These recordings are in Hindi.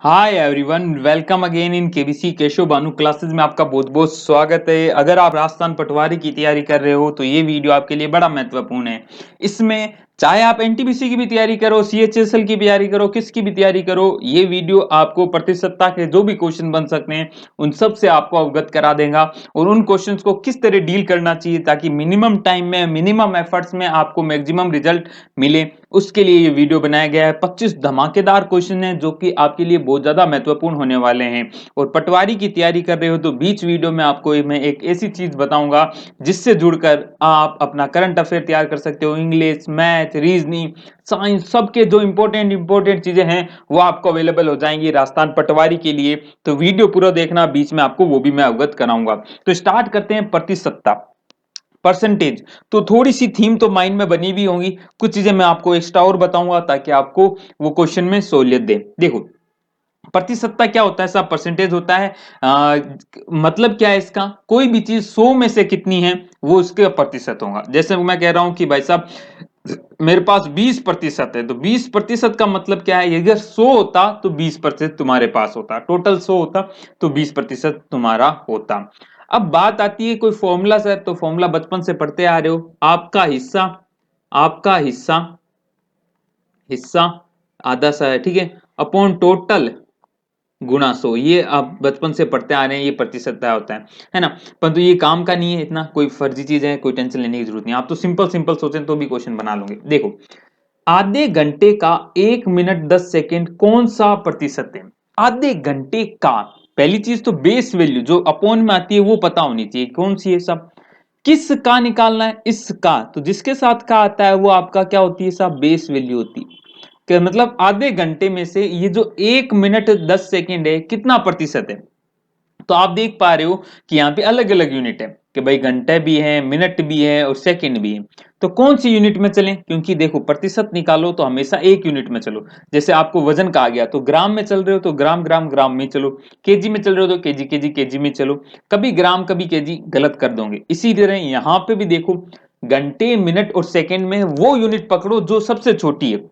Hi everyone, welcome again in KBC Keshav Bhanu classes में आपका बहुत बहुत स्वागत है। अगर आप राजस्थान पटवारी की तैयारी कर रहे हो तो ये वीडियो आपके लिए बड़ा महत्वपूर्ण है। इसमें चाहे आप एनटीपीसी की भी तैयारी करो, सीएचएसएल की भी तैयारी करो, किसकी भी तैयारी करो, ये वीडियो आपको प्रतिशतता के जो भी क्वेश्चन बन सकते हैं उन सब से आपको अवगत करा देगा और उन क्वेश्चंस को किस तरह डील करना चाहिए ताकि मिनिमम टाइम में मिनिमम एफर्ट्स में आपको मैक्सिमम रिजल्ट मिले, उसके लिए ये वीडियो बनाया गया है। 25 धमाकेदार क्वेश्चन हैं जो कि आपके लिए बहुत ज्यादा महत्वपूर्ण होने वाले हैं। और पटवारी की तैयारी कर रहे हो तो बीच वीडियो में आपको मैं एक ऐसी चीज बताऊंगा जिससे जुड़कर आप अपना करंट अफेयर तैयार कर सकते हो। इंग्लिश, मैथ, रीजनिंग, साइंस, सबके जो इंपॉर्टेंट चीजें हैं वो आपको अवेलेबल हो जाएंगी राजस्थान पटवारी के लिए। तो वीडियो पूरा देखना, बीच में आपको वो भी मैं अवगत कराऊंगा। तो स्टार्ट करते हैं। प्रतिशतता, परसेंटेज। तो थोड़ी सी थीम तो माइंड में बनी हुई होंगी, कुछ चीजें मैं आपको एक्स्ट्रा और बताऊंगा ताकि आपको वो क्वेश्चन में सहूलियत दे। देखो, प्रतिशतता क्या होता है? सब परसेंटेज होता है। मतलब क्या है इसका? कोई भी चीज 100 में से कितनी है वो उसके प्रतिशत होगा। जैसे मैं कह रहा हूं कि भाई साहब मेरे पास 20% है, तो 20% का मतलब क्या है? अगर 100 होता तो 20% तुम्हारे पास होता, टोटल 100 होता तो 20% तुम्हारा होता। अब बात आती है कोई फॉर्मूला से, तो फॉर्मूला बचपन से पढ़ते आ रहे हो। आपका हिस्सा हिस्सा आधा सा है, ठीक है, अपॉन टोटल गुणा 100। ये आप बचपन से पढ़ते आ रहे हैं, ये प्रतिशतता होता है ना। परंतु ये काम का नहीं है, इतना कोई फर्जी चीज है, कोई टेंशन लेने की जरूरत नहीं। आप तो सिंपल सिंपल सोचें तो भी क्वेश्चन बना लोगे। देखो, आधे घंटे का 1 मिनट 10 सेकेंड कौन सा प्रतिशत है? आधे घंटे का, पहली चीज तो बेस वैल्यू जो अपॉन में आती है वो पता होनी चाहिए, कौन सी है सब। किस का निकालना है? इसका। तो जिसके साथ का आता है वो आपका क्या होती है? सब बेस वैल्यू होती है। कि मतलब आधे घंटे में से ये जो 1 मिनट 10 सेकेंड है कितना प्रतिशत है? तो आप देख पा रहे हो कि यहाँ पे अलग अलग यूनिट है कि भाई घंटे भी है, मिनट भी है और सेकंड भी है। तो कौन सी यूनिट में चलें? क्योंकि देखो, प्रतिशत निकालो तो हमेशा एक यूनिट में चलो। जैसे आपको वजन कहा गया तो ग्राम में चल रहे हो तो ग्राम ग्राम ग्राम में चलो, केजी में चल रहे हो तो केजी केजी केजी में चलो। कभी ग्राम कभी केजी गलत कर दोगे। इसी तरह यहाँ पे भी देखो, घंटे, मिनट और सेकंड में वो यूनिट पकड़ो जो सबसे छोटी है।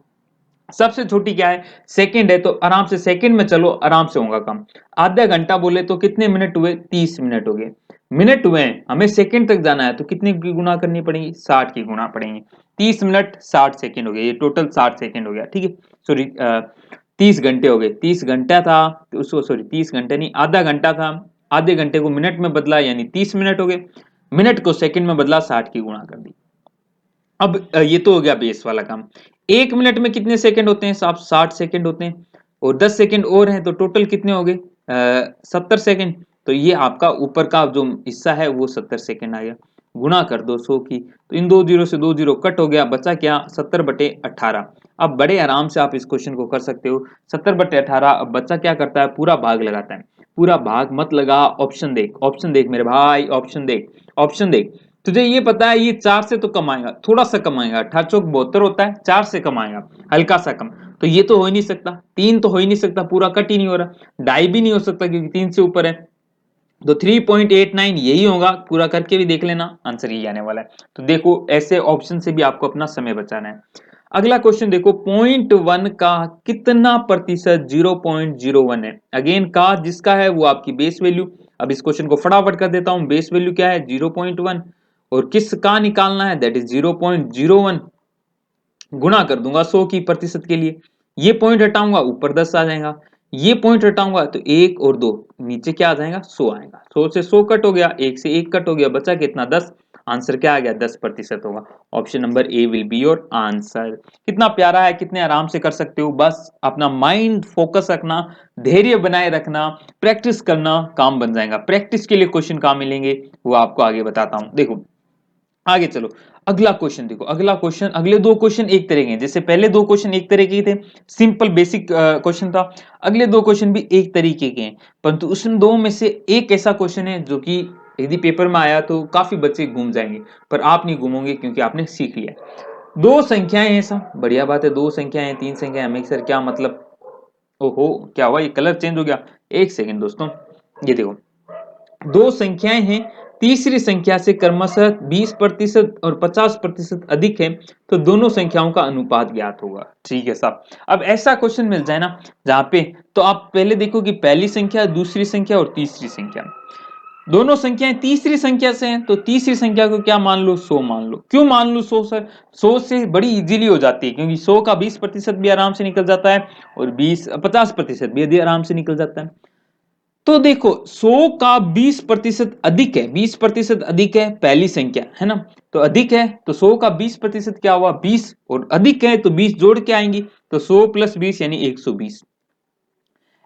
सबसे छोटी क्या है? सेकंड है, तो आराम से सेकंड में चलो, आराम से होगा काम। आधा घंटा बोले तो कितने मिनट हुए? 30 मिनट हो गए। मिनट हुए, हमें सेकंड तक जाना है तो कितने की गुणा करनी पड़ेगी? 60 की गुणा पड़ेगी। 30 मिनट 60 सेकंड हो गए, ये टोटल 60 सेकंड हो गया, ठीक है। सॉरी, 30 घंटे हो गए। 30 घंटा था तो उसको, सॉरी 30 घंटे नहीं, आधा घंटा था। आधे घंटे को मिनट में बदला यानी 30 मिनट हो गए। मिनट को सेकंड में बदला, 60 की गुणा कर दी। अब ये तो हो गया बेस वाला काम। 1 मिनट में कितने सेकंड होते हैं साहब? 60 सेकंड होते हैं। और 10 सेकंड और हैं तो टोटल कितने हो गए? 70 सेकंड। तो ये आपका ऊपर का जो हिस्सा है वो 70 सेकंड आ गया। गुणा कर दो 100 की, तो इन दो जीरो से दो जीरो कट हो गया, बचा क्या? 70/18। अब बड़े आराम से आप इस क्वेश्चन को कर सकते हो। 70/18। अब बच्चा क्या करता है? पूरा भाग लगाता है। पूरा भाग मत लगा, ऑप्शन देख, ऑप्शन देख मेरे भाई, ऑप्शन देख, ऑप्शन देख। तुझे ये पता है ये 4 से तो कमाएगा, थोड़ा सा कमाएगा, 18 चौक 72 होता है, 4 से कमाएगा, हल्का सा कम। तो ये तो हो ही नहीं सकता, 3 तो हो ही नहीं सकता, पूरा कट ही नहीं हो रहा, ढाई भी नहीं हो सकता क्योंकि 3 से ऊपर है। तो 3.89 यही होगा, पूरा करके भी देख लेना, आंसर यही आने वाला है। तो देखो, ऐसे ऑप्शन से भी आपको अपना समय बचाना है। अगला क्वेश्चन देखो, 0.1 का कितना प्रतिशत 0.01 है? अगेन का जिसका है वो आपकी बेस वैल्यू। अब इस क्वेश्चन को फटाफट कर देता हूं। बेस वैल्यू क्या है? 0.1। और किस का निकालना है? That is 0.01। गुणा कर दूंगा 100 की प्रतिशत के लिए। ये पॉइंट हटाऊंगा, ऊपर 10 आ जाएगा। ये पॉइंट हटाऊंगा तो 1 और 2, नीचे क्या आ जाएगा? 100 आएगा। 100 से 100 कट हो गया, 1 से 1 कट हो गया, बचा कितना? 10। आंसर क्या आ गया? 10% होगा। Option number A will be your answer. कितना प्यारा है, कितने आराम से कर सकते हो। बस अपना माइंड फोकस रखना, धैर्य बनाए रखना, प्रैक्टिस करना, काम बन जाएगा। प्रैक्टिस के लिए क्वेश्चन कहां मिलेंगे वो आपको आगे बताता हूं। देखो, आगे चलो। अगला क्वेश्चन देखो, अगला क्वेश्चन, अगले दो क्वेश्चन एक तरह के हैं। जैसे पहले दो क्वेश्चन एक तरह के थे, सिंपल बेसिक क्वेश्चन था। अगले दो क्वेश्चन भी एक तरीके के हैं, परंतु उसमें दो में से एक ऐसा क्वेश्चन है जो कि यदि पेपर में आया तो काफी बच्चे घूम जाएंगे, पर आप नहीं घूमोगे क्योंकि आपने सीख लिया। दो संख्याएं हैं, सब बढ़िया बात है। दो संख्याएं, तीन संख्याएं, हमें सर क्या मतलब? ओहो, क्या हुआ? ये कलर चेंज हो गया। एक सेकेंड दोस्तों, ये देखो, दो संख्याएं हैं तीसरी संख्या से क्रमशः 20% और 50% अधिक है तो दोनों संख्याओं का अनुपात ज्ञात होगा। ठीक है साहब। अब ऐसा क्वेश्चन मिल जाए ना जहां पे, तो आप पहले देखो कि पहली संख्या, दूसरी संख्या और तीसरी संख्या, दोनों संख्याएं तीसरी संख्या से हैं, तो तीसरी संख्या को क्या मान लो, 100 मान लो। क्यों मान लो 100 सर? 100 से बड़ी इजीली हो जाती है, क्योंकि 100 का 20% भी आराम से निकल जाता है और 50% भी आराम से निकल जाता है। तो देखो 100 का 20% अधिक है, 20% अधिक है पहली संख्या है ना, तो अधिक है तो 100 का 20% क्या हुआ, 20, और अधिक है तो 20 जोड़ के आएंगी, तो 100 + 20 यानी 120।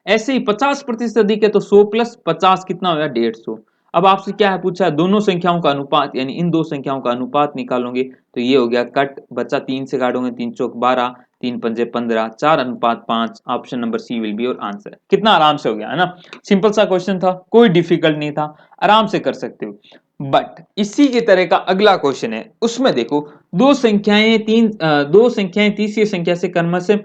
ऐसे ही 50% अधिक है तो 100 + 50 कितना होगा, 150। अब आपसे क्या है पूछा है, दोनों संख्याओं का अनुपात, यानी इन दो संख्याओं का अनुपात निकालोगे, तो ये हो गया कट, बचा 3 से काटोगे, 3 चौक 12, 3 पंजे 15, 4:5। Option number C will be your answer. कितना आराम से हो गया है ना, सिंपल सा क्वेश्चन था, कोई डिफिकल्ट नहीं था, आराम से कर सकते हो। बट इसी के तरह का अगला क्वेश्चन है, उसमें देखो दो संख्याएं तीसरी संख्या से क्रमशः से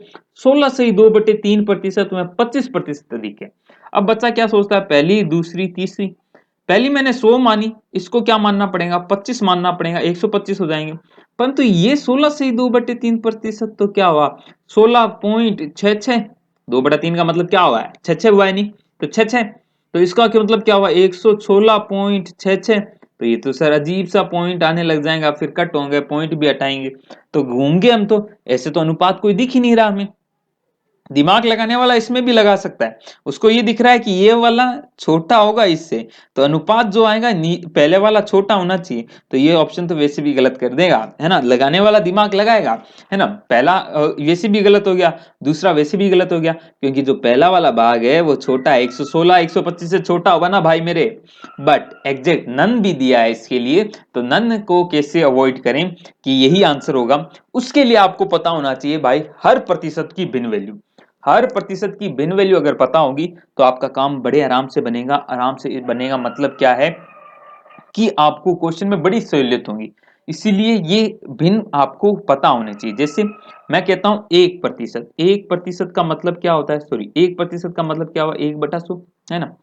16 से ही 2/3% में 25% अधिक है। अब बच्चा क्या सोचता है, पहली, दूसरी, तीसरी, पहली मैंने 100 मानी, इसको क्या मानना पड़ेगा, 25 मानना पड़ेगा, 125 हो जाएंगे। परंतु ये 16 से ही 2/3% तो क्या हुआ, 16.66, 2/3 का मतलब क्या हुआ है, 6 हुआ है, नहीं तो 6, तो इसका क्या मतलब क्या हुआ, 116.66। तो ये तो सर अजीब सा पॉइंट आने लग जाएगा, फिर कट होंगे, पॉइंट भी हटाएंगे तो घूम गए हम, तो ऐसे तो अनुपात कोई दिख ही नहीं रहा हमें। दिमाग लगाने वाला इसमें भी लगा सकता है, उसको ये दिख रहा है कि ये वाला छोटा होगा इससे, तो अनुपात जो आएगा पहले वाला छोटा होना चाहिए, तो ये ऑप्शन तो वैसे भी गलत कर देगा, है ना, लगाने वाला दिमाग लगाएगा, है ना। पहला वैसे भी गलत हो गया, दूसरा वैसे भी गलत हो गया, क्योंकि जो पहला वाला भाग है वो छोटा है, 116 125 से छोटा होगा ना भाई मेरे। बट एग्जैक्ट नन भी दिया है इसके लिए, तो नन को कैसे अवॉइड करें कि यही आंसर होगा, उसके लिए आपको पता होना चाहिए भाई हर प्रतिशत की भिन्न वैल्यू। हर प्रतिशत की भिन्न वैल्यू अगर पता होगी तो आपका काम बड़े आराम से बनेगा। आराम से बनेगा मतलब क्या है कि आपको क्वेश्चन में बड़ी सहूलियत होगी, इसीलिए ये भिन्न आपको पता होने चाहिए। जैसे मैं कहता हूं 1%, 1% का मतलब क्या होता है, सॉरी 1% का मतलब क्या हुआ, 1/100, है ना।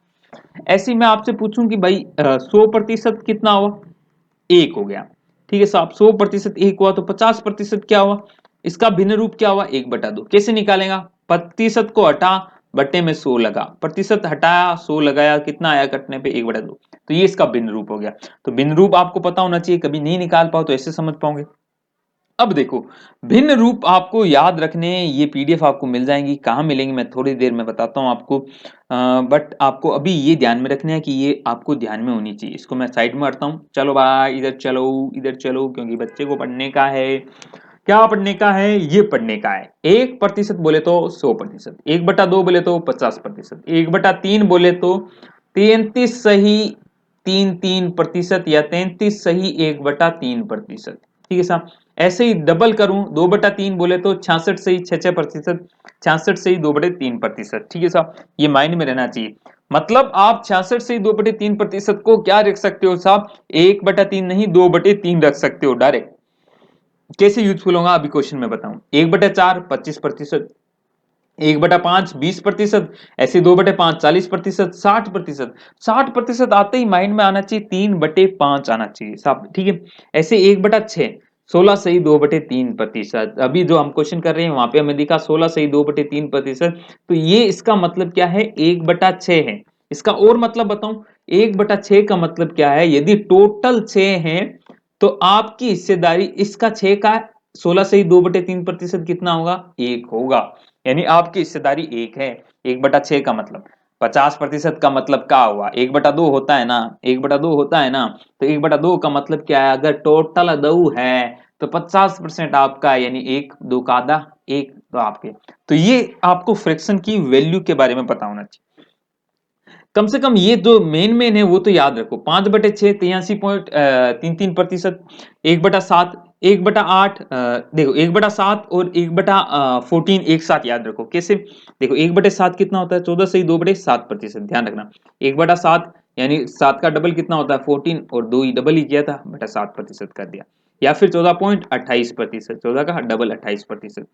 ऐसे ही मैं आपसे पूछूं कि भाई 100% कितना हुआ, 1 हो गया। ठीक है साहब, 100% 1 हुआ तो 50% क्या हुआ, इसका भिन्न रूप क्या हुआ, 1/2। कैसे निकालेगा, प्रतिशत को हटा, बट्टे में 100 लगा, प्रतिशत हटाया 100 लगाया, कितना आया कटने पे, 1/2। तो ये इसका भिन्न रूप हो गया। तो भिन्न रूप आपको पता होना चाहिए, कभी नहीं निकाल पाओ तो ऐसे समझ पाओगे। अब देखो भिन्न रूप आपको याद रखने, ये पीडीएफ आपको मिल जाएंगी, कहाँ मिलेंगी मैं थोड़ी देर में बताता हूँ आपको। बट आपको अभी ये ध्यान में रखना है कि ये आपको ध्यान में होनी चाहिए। इसको मैं साइड में हटता हूँ, चलो भाई इधर चलो, इधर चलो, क्योंकि बच्चे को पढ़ने का है। क्या पढ़ने का है, ये पढ़ने का है। 1% बोले तो 100%, 1/2 बोले तो 50%, 1/3 बोले तो 33 सही 3-3%, या 33 सही 1/3%। ठीक है साहब। ऐसे ही डबल करूं, 2/3 बोले तो 66 सही 6%, 66 सही 2/3%। ठीक है साहब, ये माइंड में रहना चाहिए। मतलब आप 66 से 2/3% को क्या रख सकते हो साहब, 1/3 नहीं 2/3 रख सकते हो डायरेक्ट। कैसे यूजफुल होगा अभी क्वेश्चन में बताऊं, 1/4 25%, 1/5 20%, ऐसे 2/5 40%, 60%। 60% आते ही माइंड में आना चाहिए 3/5 आना चाहिए साहब। ठीक है, ऐसे 1/6 16 सही 2/3%। अभी जो हम क्वेश्चन कर रहे हैं वहां पे हमें दिखा 16 सही 2/3%, तो ये इसका मतलब क्या है, 1/6 है। इसका और मतलब बताऊं, 1/6 का मतलब क्या है, यदि टोटल 6 है तो आपकी हिस्सेदारी इसका 6 का 16 से ही 2/3% कितना होगा, 1 होगा। यानी आपकी हिस्सेदारी 1 है। 1/6 का मतलब 50% का मतलब क्या हुआ, 1/2 होता है ना, 1/2 होता है ना, तो 1/2 का मतलब क्या है, अगर टोटल 2 है तो 50% आपका, यानी 1 2 का आधा, 1 तो आपके। तो ये आपको फ्रैक्शन की वैल्यू के बारे में पता होना चाहिए। कम से कम ये जो मेन है वो तो याद रखो, 5/6 83.33%, 1/7 1/8, देखो 1/7 और 1/14 एक साथ याद रखो। कैसे, देखो 1/7 कितना होता है, 14 से 2/7%, ध्यान रखना। 1/7 यानी 7 का डबल कितना होता है, 14, और 2 ही डबल ही किया था, बटा 7% कर दिया। या फिर 14.28%, 14 का डबल 28%,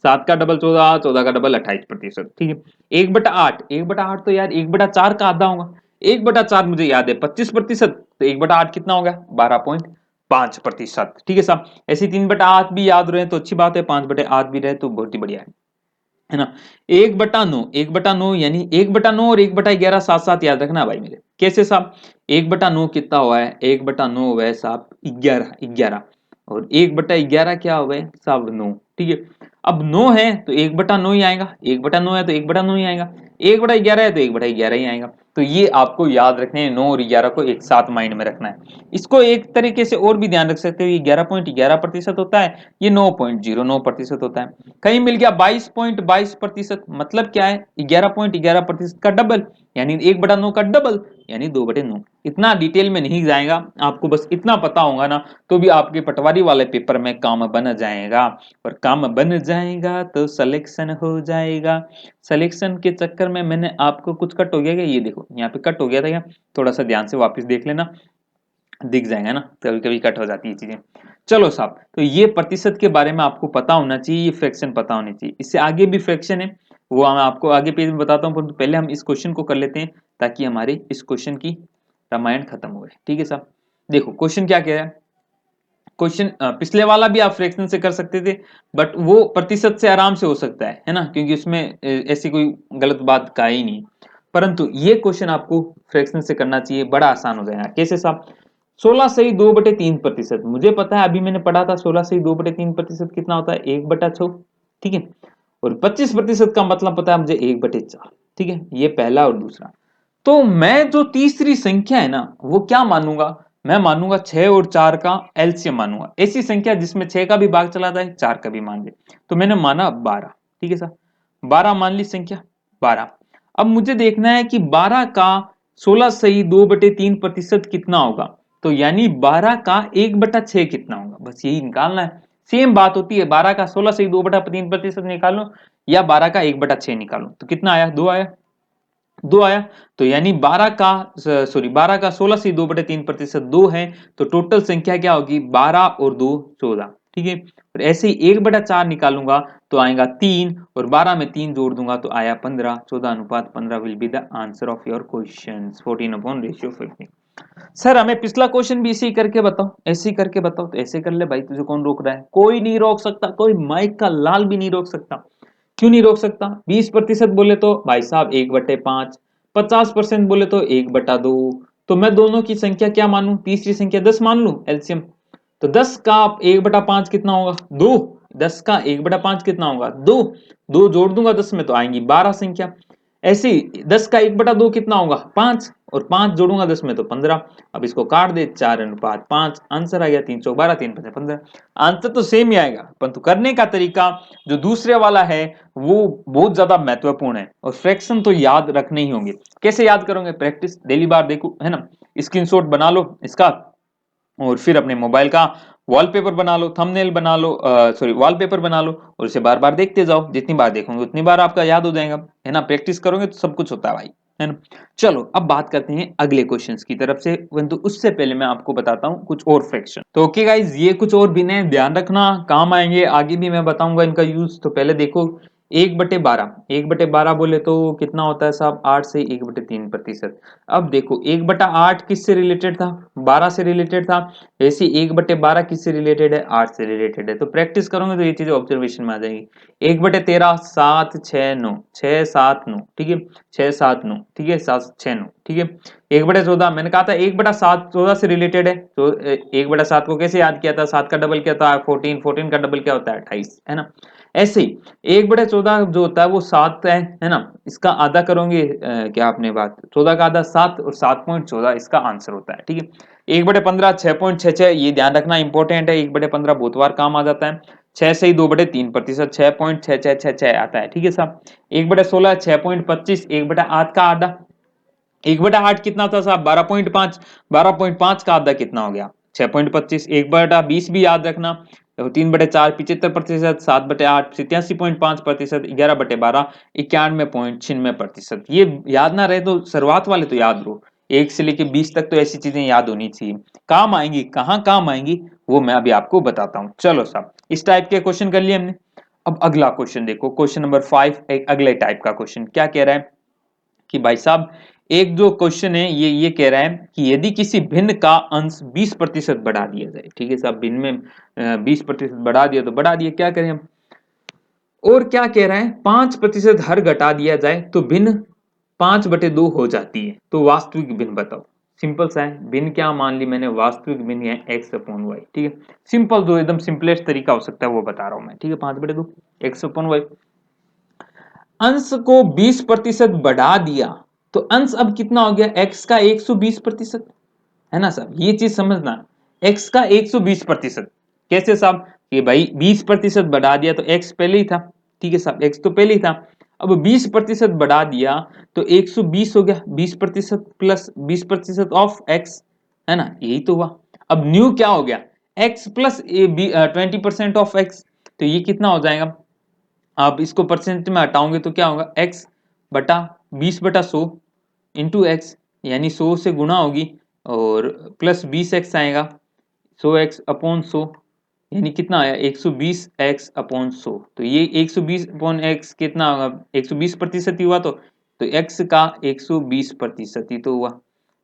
7 का डबल 14, 14 का डबल 28%। ठीक है, 1/8, 1/8 तो यार 1/4 का आधा होगा, 1/4 मुझे याद है 25%, तो 1/8 कितना हो गया 12.5%। ठीक है साहब, ऐसे 3/8 भी याद रहे तो अच्छी बात है, 5/8 भी रहे तो बहुत ही बढ़िया है ना। 1/9, 1/9 यानी 1/9 और 1/11 साथ साथ याद रखना भाई मेरे। कैसे साहब, 1/9 कितना हुआ है, 1/9 हुआ है साहब 11, और 1/11 क्या हुआ है साहब 9। ठीक है, अब 9 है तो 1/9 ही आएगा, 1/9 है तो 1/9 ही आएगा, 1/11 है तो 1/11 ही आएगा। तो ये आपको याद रखने हैं, 9 और 11 को एक साथ माइंड में रखना है। इसको एक तरीके से और भी ध्यान रख सकते हो, ये 11.11% होता है, ये 9.09% होता है। कहीं मिल गया 22.22%, मतलब क्या है 11.11% का डबल, यानी 1/9 का डबल, यानी 2/9। इतना डिटेल में नहीं जाएगा, आपको बस इतना पता होगा ना तो भी आपके पटवारी वाले पेपर में काम बन जाएगा, और काम बन जाएगा तो सिलेक्शन हो जाएगा। सिलेक्शन के चक्कर में मैंने आपको कुछ कट हो गया क्या, ये देखो यहाँ पे कट हो गया था क्या, थोड़ा सा ध्यान से वापस देख लेना, दिख जाएगा ना, कभी कभी कट हो जाती है चीजें। चलो साहब, तो ये प्रतिशत के बारे में आपको पता होना चाहिए, ये फ्रैक्शन पता होनी चाहिए। इससे आगे भी फ्रैक्शन है, वो मैं आपको आगे पेज में बताता हूँ, परंतु पहले हम इस क्वेश्चन को कर लेते हैं ताकि हमारे इस क्वेश्चन की रामायण खत्म हो गए। ठीक है साहब, देखो क्वेश्चन क्या कह रहा है। क्वेश्चन पिछले वाला भी आप फ्रैक्शन से कर सकते थे, बट वो प्रतिशत से आराम से हो सकता है ना, क्योंकि उसमें ऐसी कोई गलत बात का ही नहीं। परंतु ये क्वेश्चन आपको फ्रैक्शन से करना चाहिए, बड़ा आसान हो जाएगा। कैसे साहब, 16/2/3%, मुझे पता है, अभी मैंने पढ़ा था 16/2/3% कितना होता है 1/6। ठीक है, और 25% का मतलब पता है मुझे 1/4। ठीक है, ये पहला और दूसरा। तो मैं जो तीसरी संख्या है ना वो क्या मानूंगा, मैं मानूंगा 6 और 4 का एलसीएम मानूंगा, ऐसी संख्या जिसमें 6 का भी भाग चला जाए 4 का भी मान ले। तो मैंने माना 12। ठीक है सर, 12 मान ली संख्या 12। अब मुझे देखना है कि 12 का 16/2/3% कितना होगा, तो यानी 12 का 1/6 कितना होगा, बस यही निकालना है। सेम बात होती है, 12 का 16/2/3% निकालो या 12 का 1/6 निकालो, तो कितना आया 2 आया, 2 आया। तो यानी 12 का 16/2/3% 2 है, तो टोटल संख्या क्या होगी 12 और 2 14। ठीक है, और ऐसे ही 1/4 निकालूंगा तो आएगा 3, और 12 में 3 जोड़ दूंगा तो आया 15, 14:15 will be the answer of your question, 14/50। Sir हमें पिछला क्वेश्चन भी इसी करके बताओ, ऐसे ही करके बताओ, तो ऐसे कर ले भाई, तुझे कौन रोक रहा है, कोई नहीं रोक सकता, कोई माइक का लाल भी नहीं रोक सकता। क्यों नहीं रोक सकता, 20% बोले तो भाई साहब 1/5, 50% बोले तो 1/2, तो मैं दोनों की संख्या क्या मानूं, तीसरी संख्या 10 मान लूं एलसीएम। तो 10 का 1/5 कितना होगा 2, 10 का 1/5 कितना होगा 2, 2 जोड़ दूंगा 10 में तो आएंगी 12 संख्या। ऐसे ही 10 का 1/2 कितना होगा 5, और 5 जोड़ूंगा 10 में तो 15। अब इसको काट दे 4:5, आंसर आ गया 312, 3×5 = 15। आंसर तो सेम ही आएगा, परंतु करने का तरीका जो दूसरे वाला है वो बहुत ज्यादा महत्वपूर्ण है, और फ्रैक्शन तो याद रखने ही होंगे। कैसे याद करोगे, प्रैक्टिस डेली बार देखो है ना, स्क्रीनशॉट बना लो इसका, और फिर अपने मोबाइल का वॉलपेपर बना लो, थंबनेल बना लो, सॉरी वॉलपेपर बना लो, और उसे बार बार देखते जाओ, जितनी बार देखोगे उतनी बार आपका याद हो जाएगा, है ना। प्रैक्टिस करोगे तो सब कुछ होता है भाई, है ना। चलो अब बात करते हैं अगले क्वेश्चंस की तरफ से, परंतु उससे पहले मैं आपको बताता हूं कुछ और फ्रैक्शन। तो ओके गाइज, ये कुछ और भी नए ध्यान रखना, काम आएंगे, आगे भी मैं बताऊंगा इनका यूज। तो पहले देखो 1/12, 1/12 बोले तो कितना होता है साहब 8 से 1/3%। अब देखो 1/8 किससे रिलेटेड था, 12 से रिलेटेड था, ऐसे 1/12 किससे रिलेटेड है 8 से रिलेटेड है। तो प्रैक्टिस करोगे तो ये चीजें ऑब्जर्वेशन में आ जाएगी। 1/13 7 6 9, 6 7 9, ठीक है, 6 7 9, ठीक है, 7 6 9, ठीक है। 1/14 मैंने कहा था 1/7 14 से रिलेटेड है, तो 1/7 को कैसे याद किया था, 7 का डबल क्या था 14, 14 का डबल क्या होता है 28, है ना। ऐसे ही 1/14 जो होता है वो 7 है ना, इसका आधा करोगे क्या आपने बात, 14 का आधा 7, और 7.14 इसका आंसर होता है। ठीक है, 1/15 6.66, ये ध्यान रखना इंपॉर्टेंट है, 1/15 बहुत बार काम आ जाता है। 6 से ही 2/3%, 6.6666 आता है। ठीक है साहब, 1/16 6.25, 1/8 का आधा, 1/8 कितना था साहब 12.5, 12.5 का आधा कितना हो गया 6.25, 1/20 भी याद रखना, 3/4 75%, 7/8 87.5%, 11/12 91.96%। ये याद ना रहे तो शुरुआत वाले तो याद रहो, 1 से लेके 20 तक तो ऐसी चीजें याद होनी चाहिए। काम आएंगी, कहाँ काम आएंगी वो मैं अभी आपको बताता हूँ। चलो साहब, इस टाइप के क्वेश्चन कर लिए हमने। अब अगला क्वेश्चन देखो, क्वेश्चन नंबर 5, एक अगले टाइप का क्वेश्चन क्या कह रहा है कि भाई साहब एक जो क्वेश्चन है ये कह रहा है कि यदि किसी भिन्न का अंश 20% बढ़ा दिया जाए, ठीक है साहब, भिन्न में 20% बढ़ा दिया तो बढ़ा दिया, क्या करें हम। और क्या कह रहा है, 5% हर घटा दिया जाए तो भिन्न 5/2 हो जाती है, तो वास्तविक भिन्न बताओ। सिंपल सा है, भिन्न क्या मान ली मैंने, वास्तविक भिन्न है x/y, ठीक है। सिंपल, जो एकदम सिंपलेस्ट तरीका हो सकता है वो बता रहा हूं मैं, ठीक है। 5/2 x/y, अंश को 20% बढ़ा दिया तो अंश अब कितना हो गया, x का 120%, है ना साहब। ये चीज समझना, x का 120%। कैसे साहब, ये भाई 20% बढ़ा दिया तो x पहले ही था, ठीक है साहब, x तो पहले ही था। अब 20% बढ़ा दिया तो 120 हो गया, 20% प्लस 20% ऑफ x, है ना, यही तो हुआ। अब न्यू क्या हो गया, x प्लस 20% ऑफ x, तो ये कितना हो जाएगा, आप इसको परसेंट में हटाओगे तो क्या होगा, x बटा 20/100 इंटू एक्स, यानी 100 से गुणा होगी और प्लस 20x आएगा, 100x/100, यानी कितना आया, 120x/100। तो ये 120/x कितना होगा, 120% ही हुआ, तो x का 120% ही तो हुआ,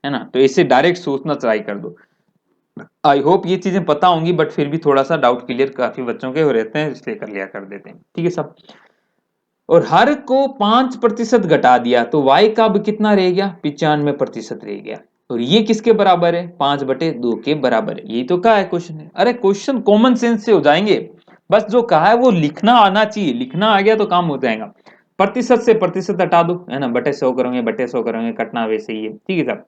है ना। तो इसे डायरेक्ट सोचना ट्राई कर दो। आई होप ये चीजें पता होंगी, बट फिर भी थोड़ा सा डाउट क्लियर काफी बच्चों के हो रहते हैं, इसलिए कर लिया कर देते हैं, ठीक है सब। और हर को 5% घटा दिया तो y का अब कितना रह गया, 95% रह गया। और ये किसके बराबर है, 5/2 के बराबर है। यही तो कहा है क्वेश्चन है। अरे क्वेश्चन कॉमन सेंस से हो जाएंगे, बस जो कहा है वो लिखना आना चाहिए, लिखना आ गया तो काम हो जाएगा। प्रतिशत से प्रतिशत हटा दो, है ना, बटे 100 करोगे, बटे 100 करोगे, कटना वैसे ही है, ठीक है साहब।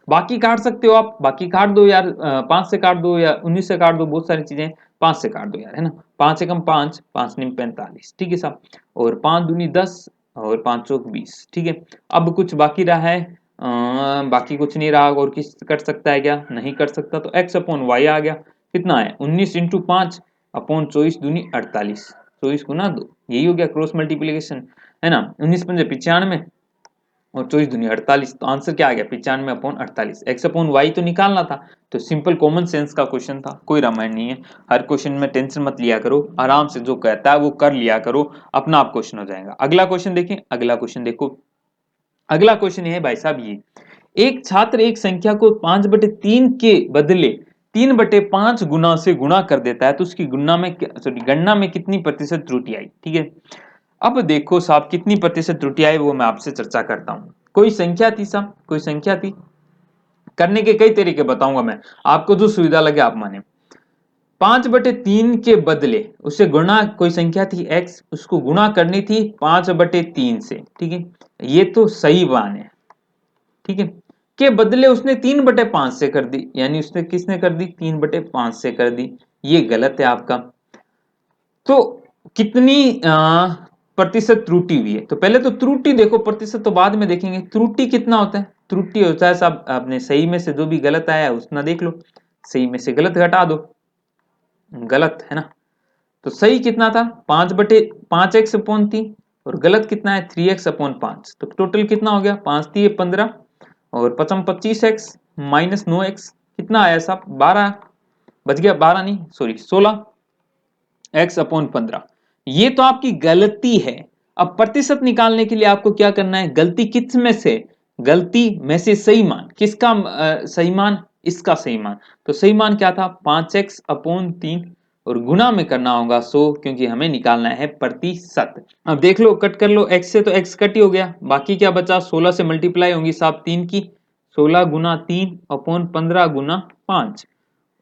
बाकी काट सकते हो आप, बाकी काट दो यार, 5 से काट दो या 19 से काट दो, बहुत सारी चीजें, 5 से काट दो यार, है ना। 5 एकम 5, 5 निम 45, ठीक है साहब। और 5 दूनी 10 और 5 चौक 20, ठीक है। अब कुछ बाकी रहा है, बाकी कुछ नहीं रहा, और किस कट सकता है क्या, नहीं कर सकता, तो x/y आ गया, कितना है 19 इंटू 5 अपॉन 24 दूनी 48, 24 गुना 2, यही हो गया क्रॉस मल्टीप्लीकेशन, है ना। 19 पंजे 95 और 24 दूनी 48, तो आंसर क्या आ गया, 95/48। x/y तो निकालना था, तो सिंपल कॉमन सेंस का क्वेश्चन था, कोई रामायण नहीं है। हर क्वेश्चन में टेंशन मत लिया करो, आराम से जो कहता है वो कर लिया करो, अपना आप क्वेश्चन हो जाएगा। अगला क्वेश्चन देखें, अगला क्वेश्चन देखो। अगला क्वेश्चन है भाई साहब, ये एक छात्र एक संख्या को 5/3 के बदले 3/5 गुना से गुणा कर देता है, तो उसकी गणना में कितनी प्रतिशत त्रुटि आई, ठीक है। अब देखो साहब, कितनी प्रतिशत त्रुटि आई वो मैं आपसे चर्चा करता हूं। कोई संख्या थी साहब, कोई संख्या थी, करने के कई तरीके बताऊंगा मैं, आपको जो सुविधा लगे आप माने। 5/3 के बदले उससे गुणा, कोई संख्या थी x, उसको गुणा करनी थी 5/3 से, ठीक है। ये तो सही मान है, ठीक है। के बदले उसने 3/5 से कर दी, यानी उसने किसने कर दी, 3/5 से कर दी, ये गलत है आपका। तो कितनी प्रतिशत त्रुटि हुई है, तो पहले तो त्रुटि देखो, प्रतिशत तो बाद में देखेंगे। त्रुटि कितना होता है, त्रुटि होता है साहब, आपने सही में से जो भी गलत आया है उतना देख लो, सही में से गलत घटा दो, गलत है ना। तो सही कितना था, 5/5x/3, और गलत कितना है 3x/5, तो टोटल कितना हो गया, 5×3 = 15 और 5×5 = 25x माइनस 9x, कितना आया साहब 12, बच गया 12 नहीं सॉरी 16x/15। ये तो आपकी गलती है। अब प्रतिशत निकालने के लिए आपको क्या करना है, गलती किस में से, गलती में से सही मान, किसका सही मान, इसका सही मान। तो सही मान क्या था, 5x/3, और गुना में करना होगा 100, क्योंकि हमें निकालना है प्रतिशत। अब देख लो, कट कर लो, x से तो x कट ही हो गया, बाकी क्या बचा, 16 से मल्टीप्लाई होंगी साहब 3 की, 16 गुना 3/15 गुना 5,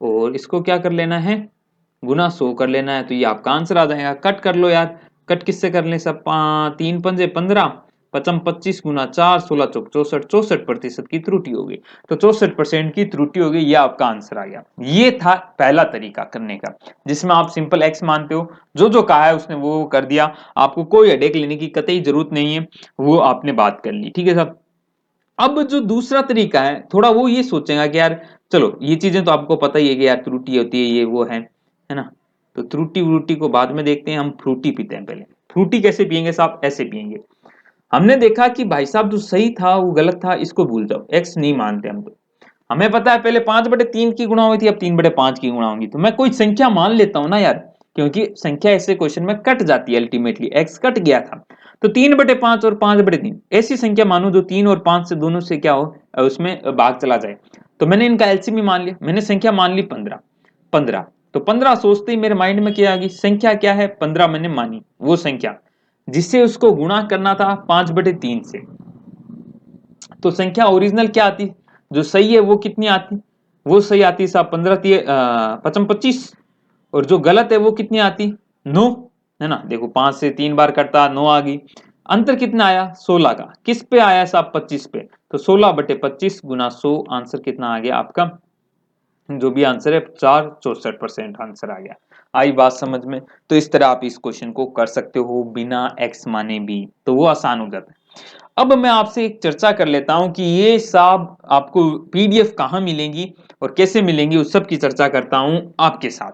और इसको क्या कर लेना है, गुना 100 कर लेना है, तो ये आपका आंसर आ जाएगा। कट कर लो यार, कट किससे कर ले सब, 3×5 = 15, 5×25 गुना 4, 16×4 = 64, 64% की त्रुटि हो गई, तो 64% की त्रुटि हो गई, ये आपका आंसर आ गया। ये था पहला तरीका करने का, जिसमें आप सिंपल x मानते हो, जो जो कहा है उसने वो कर दिया, आपको कोई हेडेक लेने की कतई जरूरत नहीं है, वो आपने बात कर ली, ठीक है साहब। अब जो दूसरा तरीका है, थोड़ा वो ये सोचेगा कि यार चलो ये चीजें तो आपको पता ही है कि यार त्रुटि होती है, ये वो है ना। तो त्रुटि व्रुटि को बाद में देखते हैं, हम फ्रूटी पीते हैं पहले। फ्रूटी कैसे पियेंगे साहब, ऐसे पियेंगे। हमने देखा कि भाई साहब जो सही था वो गलत था, इसको भूल जाओ, एक्स नहीं मानते हम तो। हमें पता है पहले 5/3 की गुणा हुई थी, अब 3/5 की गुणा होंगी, तो मैं कोई संख्या मान लेता हूं ना यार, क्योंकि संख्या ऐसे क्वेश्चन में कट जाती है, अल्टीमेटली x कट गया था। तो 3/5 और 5/3 ऐसी संख्या मानो जो 3 और 5 से दोनों से क्या हो, उसमें भाग चला जाए। तो मैंने इनका एलसीएम मान लिया, मैंने संख्या मान ली 15। तो 15 सोचते ही मेरे माइंड में क्या आ गई, संख्या क्या है, 15 मैंने मानी, वो संख्या जिससे उसको गुणा करना था 5/3 से। तो संख्या ओरिजिनल क्या आती, जो सही है वो कितनी आती, वो सही आती साहब 15 25, और जो गलत है वो कितनी आती, 9, है ना। देखो 5 से 3 बार कटता, 9 आ गई। अंतर कितना आया, 16 का, किस पे आया साहब, 25 पे। तो 16/25 गुना 100, आंसर कितना आ गया आपका, जो भी आंसर है 464% आंसर आ गया। आई बात समझ में। तो इस तरह आप इस क्वेश्चन को कर सकते हो बिना एक्स माने भी, तो वो आसान हो जाता है। अब मैं आपसे एक चर्चा कर लेता हूं कि ये सब आपको पीडीएफ कहां मिलेंगी और कैसे मिलेंगी, उस सब की चर्चा करता हूं आपके साथ।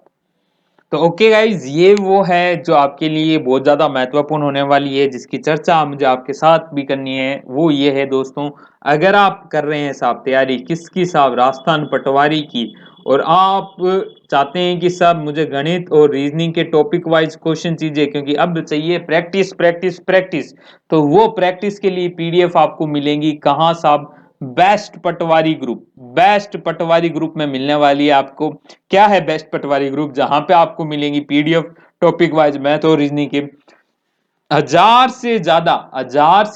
तो ओके गाइज, ये वो है जो आपके लिए बहुत ज्यादा महत्वपूर्ण होने वाली है, जिसकी चर्चा मुझे आपके साथ भी करनी है। वो ये है दोस्तों, अगर आप कर रहे हैं साहब तैयारी किसकी साहब, राजस्थान पटवारी की, और आप चाहते हैं कि साहब मुझे गणित और रीजनिंग के टॉपिक वाइज क्वेश्चन चाहिए, क्योंकि अब चाहिए प्रैक्टिस प्रैक्टिस प्रैक्टिस, तो वो प्रैक्टिस के लिए पीडीएफ आपको मिलेंगी कहाँ साहब, बेस्ट पटवारी ग्रुप। बेस्ट पटवारी ग्रुप में मिलने वाली है आपको। क्या है बेस्ट पटवारी ग्रुप, जहां पे आपको मिलेंगी पीडीएफ टॉपिक वाइज मैथ और रीजनिंग के 1000 से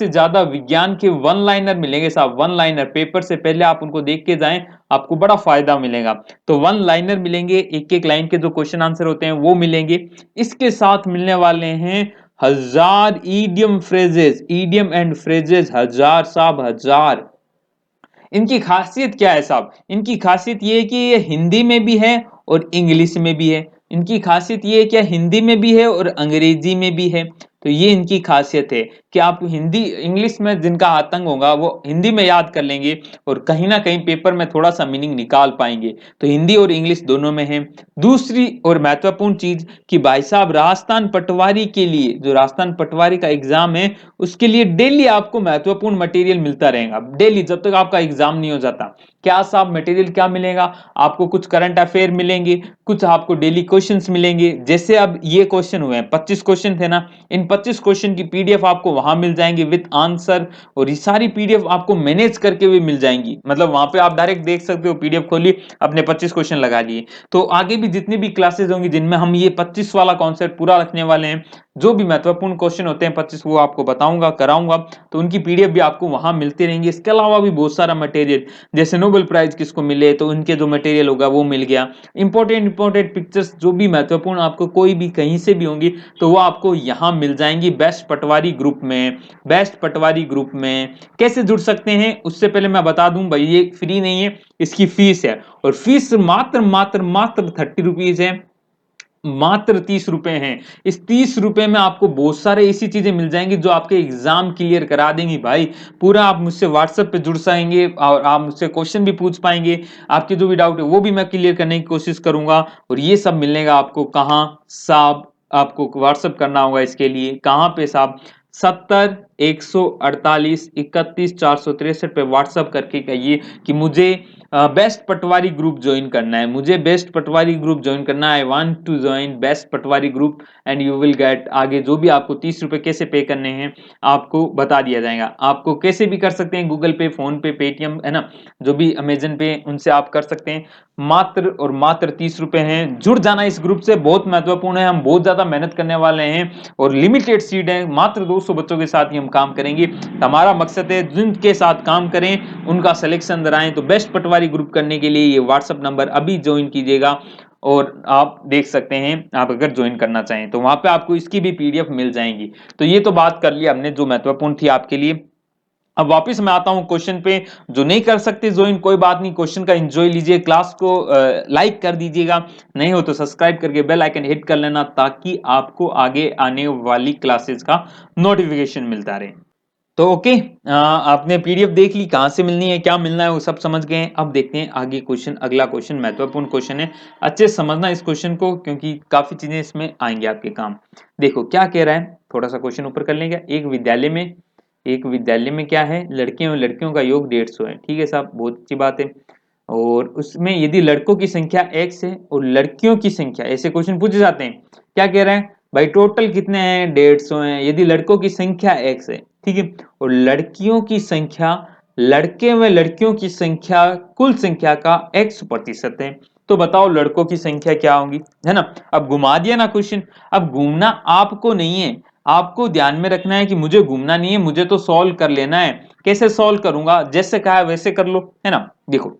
ज्यादा विज्ञान के वन लाइनर मिलेंगे साहब। वन लाइनर पेपर से पहले आप उनको देख के जाएं, आपको बड़ा फायदा मिलेगा। तो वन लाइनर मिलेंगे, एक एक लाइन के जो क्वेश्चन आंसर होते हैं वो मिलेंगे। इसके साथ मिलने वाले हैं 1000 idiom phrases, idiom and phrases 1000 साहब, 1000। इनकी खासियत क्या है साहब, इनकी खासियत ये है कि ये हिंदी में भी है और इंग्लिश में भी है। इनकी खासियत ये है कि हिंदी में भी है और अंग्रेजी में भी है। तो ये इनकी खासियत है कि आप हिंदी इंग्लिश में जिनका आतंक होगा वो हिंदी में याद कर लेंगे, और कहीं ना कहीं पेपर में थोड़ा सा मीनिंग निकाल पाएंगे। तो हिंदी और इंग्लिश दोनों में है। दूसरी और महत्वपूर्ण चीज कि भाई साहब राजस्थान पटवारी के लिए, जो राजस्थान पटवारी का एग्जाम है, उसके लिए डेली आपको महत्वपूर्ण मटेरियल मिलता रहेगा, डेली जब तक आपका एग्जाम नहीं हो जाता। क्या साहब मटेरियल क्या मिलेगा आपको, कुछ करंट अफेयर मिलेंगे, कुछ आपको डेली क्वेश्चंस मिलेंगे। जैसे अब ये क्वेश्चन हुए हैं, 25 क्वेश्चन थे ना, इन 25 क्वेश्चन की पीडीएफ आपको वहां मिल जाएंगी विद आंसर, और ये सारी पीडीएफ आपको मैनेज करके भी मिल जाएंगी। मतलब वहां पे आप डायरेक्ट देख सकते हो, पीडीएफ खोली, अपने 25 क्वेश्चन लगा लिए। तो आगे भी जितनी भी क्लासेस होंगी जिनमें हम ये 25 वाला कॉन्सेप्ट पूरा रखने वाले हैं, जो भी महत्वपूर्ण क्वेश्चन होते हैं 25, वो आपको बताऊंगा, कराऊंगा। तो उनकी पीडीएफ भी आपको वहां मिलती रहेंगी। इसके अलावा भी बहुत सारा मटेरियल, जैसे नोबेल प्राइज किसको मिले तो उनके जो मटेरियल होगा वो मिल गया। इंपॉर्टेंट पिक्चर्स जो भी महत्वपूर्ण आपको कोई भी कहीं से भी होंगी, तो वो आपको यहां मिल जाएंगी बेस्ट पटवारी ग्रुप में। बेस्ट पटवारी ग्रुप में कैसे जुड़ सकते हैं, उससे पहले मैं बता दूं भाई, ये फ्री नहीं है, इसकी फीस है, और फीस मात्र मात्र मात्र 30 रुपीज है, मात्र 30 रुपए हैं। इस 30 रुपए में आपको बहुत सारे ऐसी चीजें मिल जाएंगी जो आपके एग्जाम क्लियर करा देंगी भाई। पूरा आप मुझसे व्हाट्सएप पे जुड़ जाएंगे और आप मुझसे क्वेश्चन भी पूछ पाएंगे, आपके जो भी डाउट है वो भी मैं क्लियर करने की कोशिश करूंगा। और ये सब मिलेगा आपको कहाँ साहब, आपको व्हाट्सएप करना होगा इसके लिए, कहाँ पे साहब, 70 148 31 463 पे व्हाट्सएप करके कहिए कि मुझे बेस्ट पटवारी ग्रुप ज्वाइन करना है, मुझे बेस्ट पटवारी ग्रुप ज्वाइन करना है, I want to join best पटवारी group, and you will get. आगे जो भी आपको 30 रुपए कैसे पे करने हैं आपको बता दिया जाएगा। आपको कैसे भी कर सकते हैं, गूगल पे, फोन पे, पेटीएम, है ना, जो भी अमेजन पे, उनसे आप कर सकते हैं। मात्र और मात्र 30 रुपए हैं। जुड़ जाना इस ग्रुप से, बहुत महत्वपूर्ण है। हम बहुत ज्यादा मेहनत करने वाले हैं और लिमिटेड सीट है, मात्र 200 बच्चों के साथ ही हम काम करेंगे। हमारा मकसद है जिनके साथ काम करें उनका सिलेक्शन कराएं। तो बेस्ट पटवारी ग्रुप करने के लिए ये व्हाट्सएप नंबर अभी ज्वाइन कीजिएगा, और आप देख सकते हैं, आप अगर ज्वाइन करना चाहें तो वहां पे आपको इसकी भी पीडीएफ मिल जाएंगी। तो ये तो बात कर लिया हमने जो महत्वपूर्ण थी आपके लिए। अब वापस मैं आता हूं क्वेश्चन पे। जो नहीं कर सकते ज्वाइन, कोई बात नहीं, क्वेश्चन का एंजॉय लीजिए, क्लास को लाइक कर दीजिएगा, नहीं हो तो सब्सक्राइब करके बेल आइकन हिट कर लेना, ताकि आपको आगे आने वाली क्लासेस का नोटिफिकेशन मिलता रहे। तो ओके, आपने पीडीएफ देख ली, कहां से मिलनी है, क्या मिलना है, वो सब समझ गए हैं। अब देखते हैं आगे क्वेश्चन, अगला क्वेश्चन महत्वपूर्ण क्वेश्चन है, अच्छे से समझना इस क्वेश्चन को, क्योंकि काफी चीजें इसमें आएंगे आपके काम। देखो क्या कह रहा है, थोड़ा सा क्वेश्चन ऊपर कर लेंगे। एक विद्यालय में क्या है, लड़के और लड़कियों का योग 150 है, ठीक है साहब, बहुत अच्छी बात है। और उसमें यदि लड़कों की संख्या x है और लड़कियों की संख्या, ऐसे क्वेश्चन पूछे जाते हैं। क्या कह रहे हैं भाई, टोटल कितने हैं, 150 हैं। यदि लड़कों की संख्या x है, ठीक है, और लड़कियों की संख्या, लड़के व लड़कियों की संख्या कुल संख्या का x% है, तो बताओ लड़कों की संख्या क्या होगी, है ना। अब घुमा दिया ना क्वेश्चन। अब घूमना आपको नहीं है, आपको ध्यान में रखना है कि मुझे घूमना नहीं है, मुझे तो सॉल्व कर लेना है। कैसे सॉल्व करूंगा, जैसे कहा है वैसे कर लो, है ना। देखो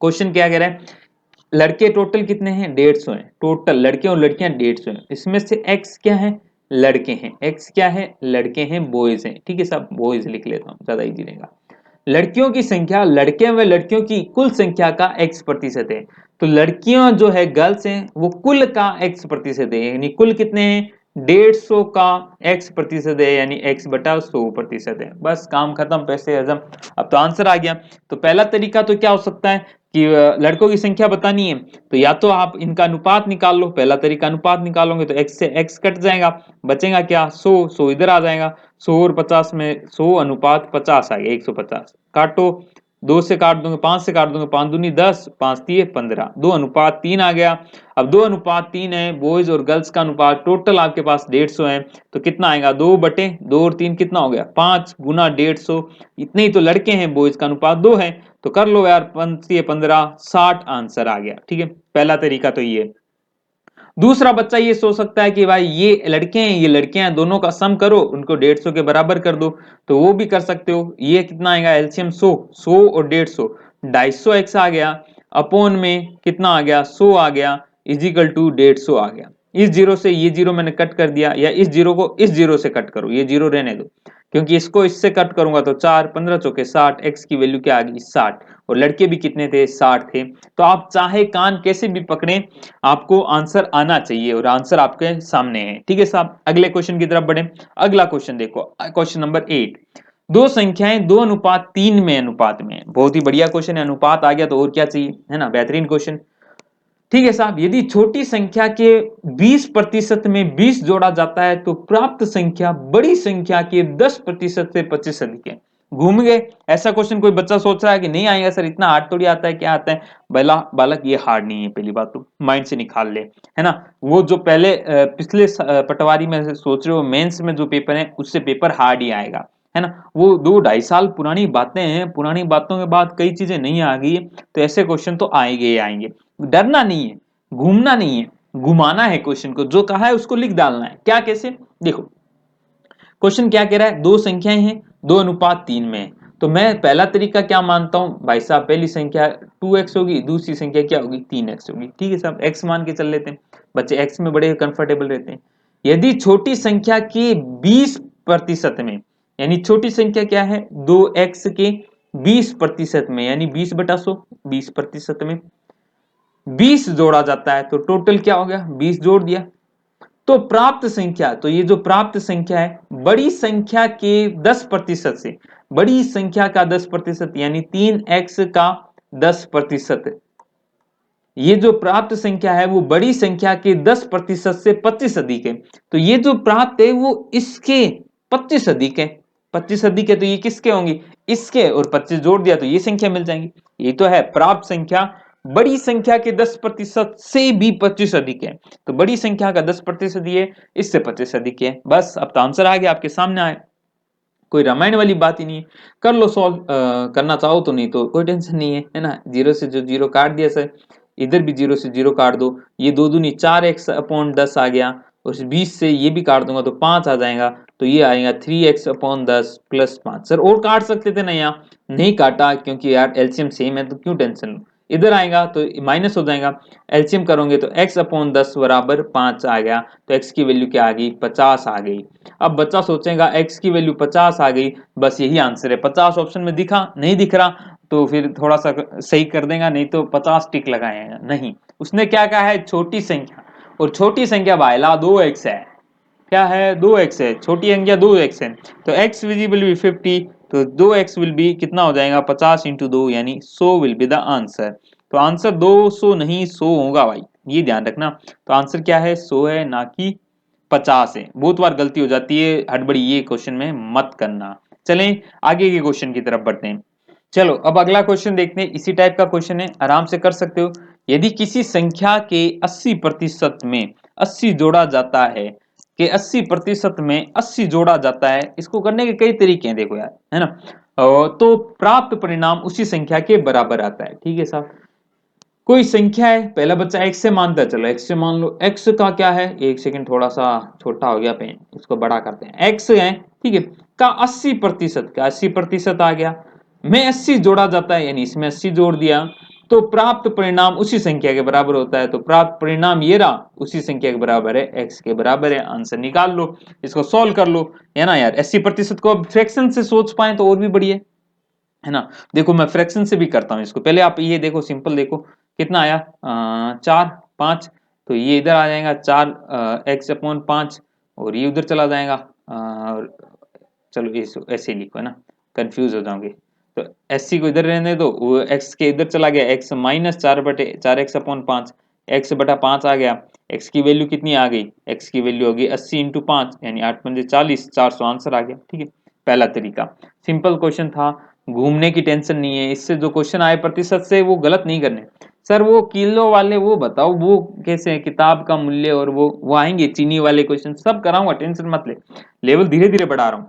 क्वेश्चन क्या कह रहा है, लड़के टोटल कितने हैं, 150 हैं टोटल, लड़के और लड़कियां 150 हैं। इसमें से एक्स क्या है, लड़के हैं, एक्स क्या है, लड़के हैं, बॉयज हैं, ठीक है सब बॉयज लिख लेता हूं, ज्यादा इजी रहेगा। लड़कियों की संख्या, लड़के व लड़कियों की कुल संख्या का x% है। तो लड़कियां जो है गर्ल्स हैं वो कुल का x% है, यानी कुल कितने हैं, 150 का x% है, यानी x/100% है। बस काम खत्म, पैसे हजम। अब तो आंसर आ गया। तो पहला तरीका तो क्या हो सकता है कि लड़कों की संख्या बतानी है, तो या तो आप इनका अनुपात निकाल लो, पहला तरीका अनुपात निकालोगे तो x से x कट जाएगा, बचेगा क्या, 100 इधर आ जाएगा, 100 और 50 में 100:50 आ गया, 150 काटो, 2 से काट दूंगे, 5 से काट दूंगे, 5 दूनी 10, 5 तिये 15, 2:3 आ गया। अब 2:3 है, बॉयज और गर्ल्स का अनुपात टोटल आपके पास 150 है, तो कितना आएगा, 2/2 और 3 कितना हो गया, 5 गुना 150, इतने ही तो लड़के हैं, बॉयज का अनुपात 2 है, तो कर लो यार, 5 तिये 15, 60 आंसर आ गया, ठीक है। पहला तरीका तो ये। दूसरा बच्चा ये सोच सकता है कि भाई ये लड़के हैं ये लड़कियां हैं, दोनों का सम करो, उनको 150 के बराबर कर दो, तो वो भी कर सकते हो। ये कितना आएगा, एलसीएम 100, 100 और 150, 250 एक्स आ गया, अपॉन में कितना आ गया, 100 आ गया, इजिकल टू 150 आ गया। इस जीरो से ये जीरो मैंने कट कर दिया, या इस जीरो को इस जीरो से कट करो, ये जीरो रहने दो, क्योंकि इसको इससे कट करूंगा तो 4 15 चौके 60, एक्स की वैल्यू क्या आ गई, 60, और लड़के भी कितने थे, 60 थे। तो आप चाहे कान कैसे भी पकड़े, आपको आंसर आना चाहिए, और आंसर आपके सामने है, ठीक है साहब। अगले क्वेश्चन की तरफ बढ़े। अगला क्वेश्चन देखो, क्वेश्चन नंबर 8, दो संख्याएं 2:3 में अनुपात में, बहुत ही बढ़िया क्वेश्चन है, अनुपात आ गया तो और क्या चाहिए, है ना, बेहतरीन क्वेश्चन। ठीक है साहब, यदि छोटी संख्या के 20% में 20 जोड़ा जाता है तो प्राप्त संख्या बड़ी संख्या के 10% से 25 अधिक है। घूम गए, ऐसा क्वेश्चन कोई बच्चा सोच रहा है कि नहीं आएगा सर, इतना हार्ड थोड़ी आता है, क्या आता है बालक, ये हार्ड नहीं है, पहली बात तो माइंड से निकाल ले, है ना। वो जो पहले पिछले पटवारी में से सोच रहे हो, मेंस में जो पेपर है उससे पेपर हार्ड ही आएगा, है ना। वो 2 2.5 साल पुरानी बातें हैं, पुरानी बातों के बाद कई चीजें नहीं आ गई, तो ऐसे क्वेश्चन तो आएंगे ही आएंगे। डरना नहीं है, घूमना नहीं है, घुमाना है क्वेश्चन को, जो कहा है उसको लिख डालना है। क्या कैसे, देखो क्वेश्चन क्या कह रहा है, दो संख्याएं हैं 2:3 में है। तो मैं पहला तरीका क्या मानता हूं भाई साहब, पहली संख्या 2x होगी, दूसरी संख्या क्या होगी, 3x होगी, ठीक है साहब, x मान के चल लेते हैं, बच्चे x में बड़े कंफर्टेबल रहते हैं। यदि छोटी संख्या के 20% में, यानी छोटी संख्या क्या है, 2x के 20% में, यानी 20/100, 20% में 20 जोड़ा जाता है, तो टोटल क्या हो गया, 20 जोड़ दिया, तो प्राप्त संख्या, तो ये जो प्राप्त संख्या है बड़ी संख्या के 10% से, बड़ी संख्या का 10%, यानी 3x का 10%, ये जो प्राप्त संख्या है वो बड़ी संख्या के 10% से 25 अधिक है। तो ये जो प्राप्त है वो इसके 25 अधिक है, 25 अधिक है, तो ये किसके होंगे, इसके, और 25 जोड़ दिया तो ये संख्या मिल जाएंगी। ये तो है प्राप्त संख्या बड़ी संख्या के 10% से भी 25 अधिक है, तो बड़ी संख्या का 10% ये, इससे 25 अधिक है। बस अब तो आंसर आ गया आपके सामने आए, कोई रामायण वाली बात ही नहीं है। कर लो सॉल्व, करना चाहो तो, नहीं तो कोई टेंशन नहीं है ना। जीरो से जो जीरो काट दिया सर, इधर भी जीरो से जीरो काट दो, ये 2 दूनी 4x/10 आ गया, और 20 से ये भी काट दूंगा तो 5 आ जाएगा, तो ये आएगा 3x/10 प्लस 5। सर और काट सकते थे ना, यहाँ नहीं काटा क्योंकि यार एलसीएम सेम है, तो क्यों टेंशन, इधर आएगा तो माइनस हो जाएगा, एलसीएम करोगे तो x/10 बराबर 5 आ गया, तो x की वैल्यू क्या आ गई, 50 आ गई। अब बच्चा सोचेगा x की वैल्यू 50 आ गई, बस यही आंसर है, 50 ऑप्शन में दिखा, नहीं दिख रहा तो फिर थोड़ा सा सही कर देगा, नहीं तो 50 टिक लगाएगा, नहीं, उसने क्या कहा है, छोटी संख्या, और छोटी संख्या भाईला 2x है, क्या है, 2x है, छोटी संख्या 2x है, तो x विजिबल बी 50, तो 2x विल बी कितना हो जाएगा, 50 इंटू 2, यानी 100 विल बी द आंसर। तो आंसर 200 नहीं 100 होगा भाई, ये ध्यान रखना। तो आंसर क्या है, 100 है, ना कि 50 है। बहुत बार गलती हो जाती है, हड़बड़ी ये क्वेश्चन में मत करना। चलें आगे के क्वेश्चन की तरफ बढ़ते हैं। चलो अब अगला क्वेश्चन देखते हैं, इसी टाइप का क्वेश्चन है, आराम से कर सकते हो। यदि किसी संख्या के 80% में 80 जोड़ा जाता है, कि 80% में 80 जोड़ा जाता है, इसको करने के कई तरीके हैं देखो यार, है ना। तो प्राप्त परिणाम उसी संख्या के बराबर आता है, ठीक है साहब। कोई संख्या है, पहला बच्चा x से मानता है, चलो x से मान लो। x का क्या है, एक सेकंड, थोड़ा सा छोटा हो गया पेन, इसको बड़ा करते हैं। x है, ठीक है, का 80% का 80% आ गया, में 80 जोड़ा जाता है, यानी इसमें 80 जोड़ दिया, तो प्राप्त परिणाम उसी संख्या के बराबर होता है। तो प्राप्त परिणाम ये रहा, उसी संख्या के बराबर है, x के बराबर है। आंसर निकाल लो, इसको सॉल्व कर लो, है ना यार। 80% को अब फ्रैक्शन से सोच पाए तो और भी बढ़िया है ना। देखो मैं फ्रैक्शन से भी करता हूं इसको, पहले आप ये देखो, सिंपल देखो कितना आया, 4 5, तो ये इधर आ जाएगा 4 x/5, और ये उधर चला जाएगा। चलो इस ऐसे ही लिखो, है ना, कंफ्यूज हो जाओगे। तो एस को इधर रहने दो, वो x के इधर चला गया, x माइनस 4/4x/5, x/5 आ गया। x की वैल्यू कितनी आ गई, x की वैल्यू होगी 80 × 5, यानी 8×5 = 40, 400 आंसर आ गया, ठीक है। पहला तरीका सिंपल क्वेश्चन था, घूमने की टेंशन नहीं है, इससे जो क्वेश्चन आए प्रतिशत से वो गलत नहीं करने। सर वो किलो वाले वो बताओ, वो कैसे है, किताब का मूल्य, और वो आएंगे चीनी वाले क्वेश्चन, सब कराऊंगा, टेंशन मत ले, लेवल धीरे धीरे बढ़ा रहा हूं।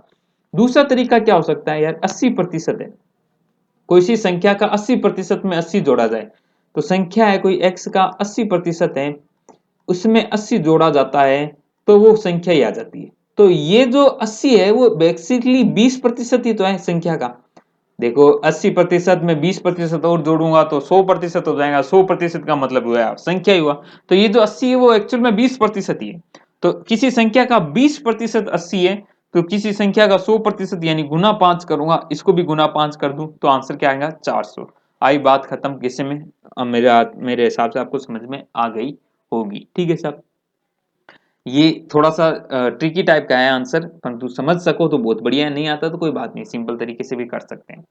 दूसरा तरीका क्या हो सकता है यार, 80% है, कोई सी संख्या का 80% में 80 जोड़ा जाए, तो संख्या है कोई x का 80% है, उसमें 80 जोड़ा जाता है, तो वो संख्या ही आ जाती है। तो ये जो 80 है वो बेसिकली 20% ही तो है संख्या का। देखो 80% में 20% और जोड़ूंगा तो 100% हो जाएगा, 100% का मतलब हुआ संख्या ही हुआ। तो ये जो 80 है वो एक्चुअल में 20% ही है। तो किसी संख्या का 20% 80 है, तो किसी संख्या का 100% यानी गुना 5 करूंगा, इसको भी गुना 5 कर दूं, तो आंसर क्या आएगा, 400। आई बात खत्म किसी में, मेरे हिसाब से आपको समझ में आ गई होगी, ठीक है साहब। ये थोड़ा सा ट्रिकी टाइप का है आंसर, परंतु समझ सको तो बहुत बढ़िया है, नहीं आता तो कोई बात नहीं, सिंपल तरीके से भी कर सकते हैं।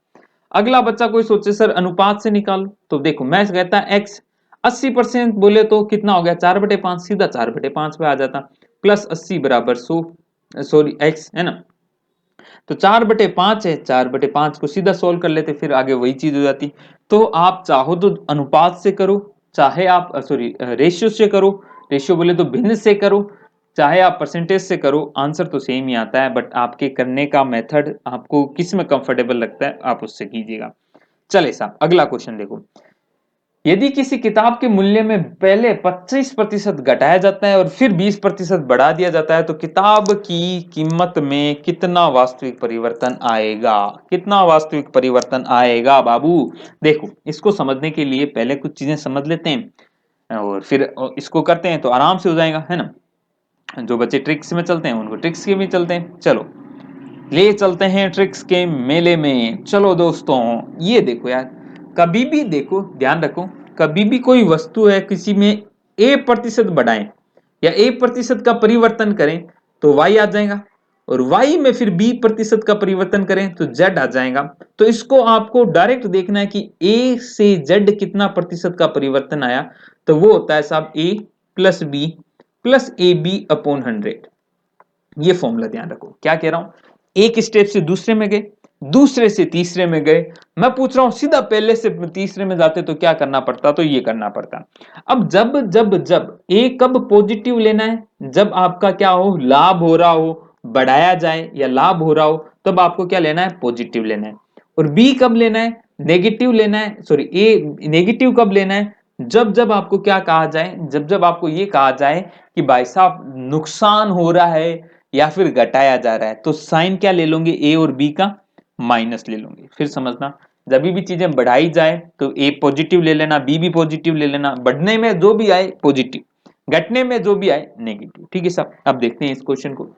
अगला बच्चा कोई सोचे सर अनुपात से निकालो, तो देखो मैं कहता x 80% बोले तो कितना हो गया, 4/5, सीधा 4/5 पे आ जाता, प्लस 80 बराबर 100, सॉरी x है ना। तो 4/5 है, 4/5 को सीधा सोल्व कर लेते, फिर आगे वही चीज हो जाती। तो आप चाहो तो अनुपात से करो, चाहे आप सॉरी रेशियो से करो, रेशियो बोले तो भिन्न से करो, चाहे आप परसेंटेज से करो, आंसर तो सेम ही आता है। बट आपके करने का मेथड आपको किस में कंफर्टेबल लगता है आप उससे कीजिएगा। चले साहब अगला क्वेश्चन देखो, यदि किसी किताब के मूल्य में पहले 25% घटाया जाता है और फिर 20% बढ़ा दिया जाता है, तो किताब की कीमत में कितना वास्तविक परिवर्तन आएगा, कितना वास्तविक परिवर्तन आएगा बाबू। देखो इसको समझने के लिए पहले कुछ चीजें समझ लेते हैं, और फिर इसको करते हैं तो आराम से हो जाएगा, है ना। जो बच्चे ट्रिक्स में चलते हैं उनको ट्रिक्स के भी चलते हैं, चलो ले चलते हैं ट्रिक्स के मेले में। चलो दोस्तों, ये देखो यार, कभी भी देखो, ध्यान रखो, कभी भी कोई वस्तु है किसी में a% बढ़ाएं या a% का परिवर्तन करें तो y आ जाएगा, और y में फिर b% का परिवर्तन करें तो z आ जाएगा। तो इसको आपको डायरेक्ट देखना है कि a से z कितना प्रतिशत का परिवर्तन आया, तो वो होता है साहब a plus b plus AB/100। ये फॉर्मूला ध्यान रखो, क्या कह रहा हूं, एक स्टेप से दूसरे में गए, दूसरे से तीसरे में गए, मैं पूछ रहा हूं सीधा पहले से तीसरे में जाते तो क्या करना पड़ता, तो ये करना पड़ता। अब जब जब जब ए कब पॉजिटिव लेना है, जब आपका क्या हो, लाभ हो रहा हो, बढ़ाया जाए या लाभ हो रहा हो, तब आपको क्या लेना है, पॉजिटिव लेना है। और बी कब लेना है, नेगेटिव लेना है, सॉरी ए नेगेटिव कब लेना है, जब जब आपको क्या कहा जाए, जब जब आपको ये कहा जाए कि भाई साहब नुकसान हो रहा है या फिर घटाया जा रहा है, तो साइन क्या ले लोगे, ए और बी का माइनस ले लोगे। फिर समझना, जब भी चीजें बढ़ाई जाए तो ए पॉजिटिव ले लेना, बी भी पॉजिटिव ले लेना, बढ़ने में जो भी आए पॉजिटिव, घटने में जो भी आए नेगेटिव, ठीक है साहब। अब देखते हैं इस क्वेश्चन को।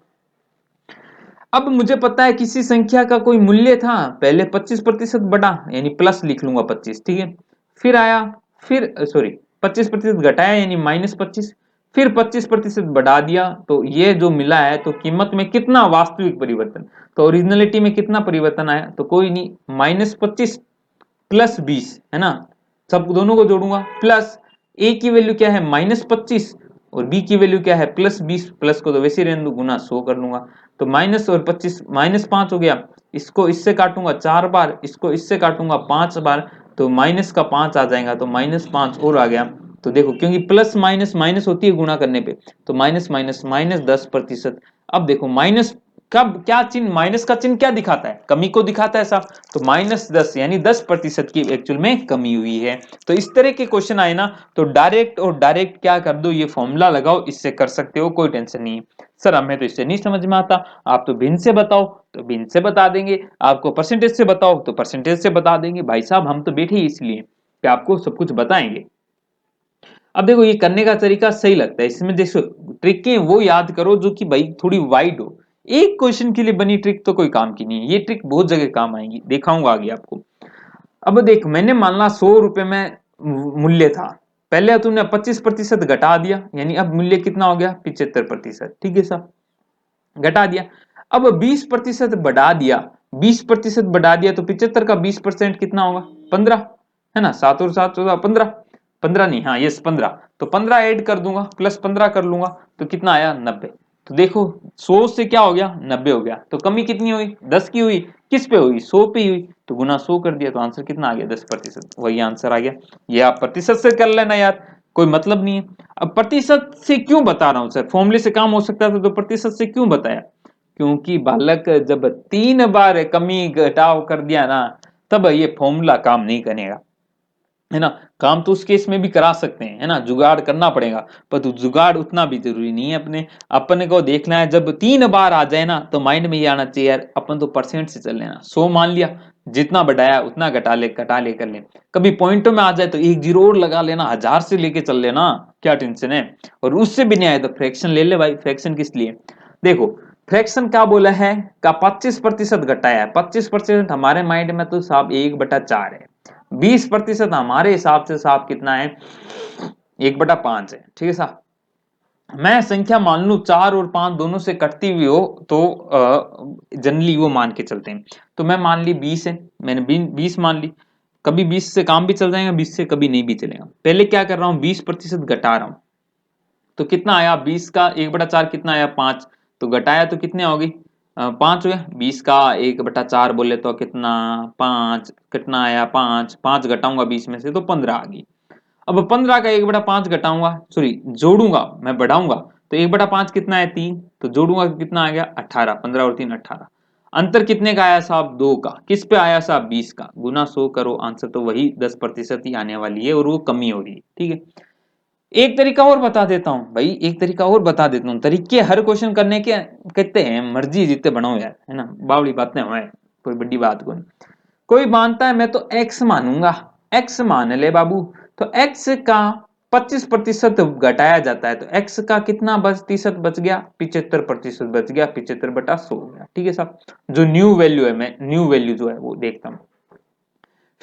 अब मुझे पता है किसी संख्या का कोई मूल्य था, पहले 25% बढ़ा, यानी प्लस लिख लूंगा 25, ठीक है। फिर आया, फिर सॉरी 25% घटाया यानी -25, फिर 25% बढ़ा दिया, तो ये जो मिला है, तो कीमत में कितना वास्तविक परिवर्तन, तो ओरिजिनलिटी में कितना परिवर्तन आया, तो कोई नहीं, -25 प्लस 20 है ना, सब दोनों को जोड़ूंगा, प्लस ए की वैल्यू क्या है, -25, और बी की वैल्यू क्या है, +20, प्लस को तो वैसे रहने दो, गुना 100 कर लूंगा, तो माइनस और 25 -5 हो गया, इसको इससे काटूंगा 4 बार, इसको इससे काटूंगा 5 बार, तो माइनस का 5 आ जाएगा, तो -5 और आ गया। तो देखो क्योंकि प्लस माइनस माइनस होती है गुणा करने पे, तो माइनस माइनस माइनस 10%। अब देखो माइनस कब क्या चिन्ह, माइनस का चिन्ह क्या दिखाता है, कमी को दिखाता है साहब, तो -10 यानी 10% की एक्चुअल में कमी हुई है। तो इस तरह के क्वेश्चन आए ना, तो डायरेक्ट और डायरेक्ट क्या कर दो, ये फॉर्मूला लगाओ, इससे कर सकते हो, कोई टेंशन नहीं है। सर हमें तो इससे नहीं समझ में आता, आप तो भिन्न से बताओ, तो भिन्न से बता देंगे, आपको परसेंटेज से बताओ तो परसेंटेज से बता देंगे। भाई साहब हम तो बैठे ही इसलिए कि आपको सब कुछ बताएंगे। अब देखो ये करने का तरीका सही लगता है, इसमें देखो ट्रिकें वो याद करो जो कि भाई थोड़ी वाइड हो। एक क्वेश्चन के लिए बनी ट्रिक तो कोई काम की नहीं है, ये ट्रिक बहुत जगह काम आएगी, दिखाऊंगा आगे आपको। अब देख मैंने मान ला 100 रुपए में मूल्य था, पहले तुमने 25% घटा दिया, यानी अब मूल्य कितना हो गया 75%, ठीक है साहब, घटा दिया। अब 20% बढ़ा दिया, 20% बढ़ा दिया, तो 75 का 20% कितना होगा 15, है ना, 7 और 7 14 15, 15 नहीं, हाँ यस 15, तो 15 ऐड कर दूंगा, प्लस 15 कर लूंगा, तो कितना आया 90। तो देखो 100 से क्या हो गया 90 हो गया, तो कमी कितनी हुई 10 की हुई, किस पे हुई 100 पे हुई, तो गुना 100 कर दिया, तो आंसर कितना आ गया 10%, वही आंसर आ गया। ये आप प्रतिशत से कर लेना यार, कोई मतलब नहीं है। अब प्रतिशत से क्यों बता रहा हूं सर, फॉर्मूले से काम हो सकता था तो प्रतिशत से क्यों बताया, क्योंकि बालक जब 3 बार कमी घटाव कर दिया ना, तब ये फॉर्मूला काम नहीं करेगा, है ना। काम तो उस केस में भी करा सकते हैं, है ना, जुगाड़ करना पड़ेगा, पर तो जुगाड़ उतना भी जरूरी नहीं है। अपने को देखना है, जब 3 बार आ जाए ना तो माइंड में ये आना चाहिए यार, अपन तो परसेंट से चल लेना, 100 मान लिया, जितना बढ़ाया उतना घटा ले कर ले, कभी पॉइंटों में आ जाए तो एक जीरो और लगा लेना, 1000 से लेके चल लेना, क्या टेंशन है। और उससे भी नहीं आए तो फ्रैक्शन ले ले भाई, फ्रैक्शन किस लिए, देखो फ्रैक्शन क्या बोला है का 25% घटाया है, 25% हमारे माइंड में तो साहब 1/4 है, 20% हमारे हिसाब से साहब कितना है 1/5 है, ठीक है साहब। मैं संख्या मान लू 4 और 5 दोनों से कटती हुई हो, तो जनरली वो मान के चलते हैं, तो मैं मान ली 20 है, मैंने 20 मान ली, कभी 20 से काम भी चल जाएगा, 20 से कभी नहीं भी चलेगा। पहले क्या कर रहा हूं 20% घटा रहा हूं, तो कितना आया 20 का 1/4 कितना आया 5, तो घटाया तो कितने हो गई 5 हो गया, 20 का 1/4 बोले तो कितना 5, कितना आया 5, 5 घटाऊंगा 20 में से तो 15 आ गई। अब 15 का 1/5 घटाऊंगा, सॉरी जोड़ूंगा, मैं बढ़ाऊंगा, तो 1/5 कितना है 3, तो जोड़ूंगा कितना आ गया 18, 15 और 3 18, अंतर कितने का आया साहब 2 का, किस पे आया साहब 20 का, गुना 100 करो, आंसर तो वही 10% ही आने वाली है, और वो कमी हो रही है, ठीक है। एक तरीका और बता देता हूं भाई, एक तरीका और बता देता हूं, तरीके हर क्वेश्चन करने के कहते हैं, मर्जी जितने बनाओ यार, है ना, बावड़ी बातें हो, कोई बड़ी बात को नहीं। कोई मानता है मैं तो एक्स मानूंगा, एक्स मान ले बाबू, तो एक्स का 25% घटाया जाता है, तो एक्स का कितना प्रतिशत बच गया 75% बच गया, 75/100 हो गया, ठीक है साहब। जो न्यू वैल्यू है, मैं न्यू वैल्यू जो है वो देखता हूं,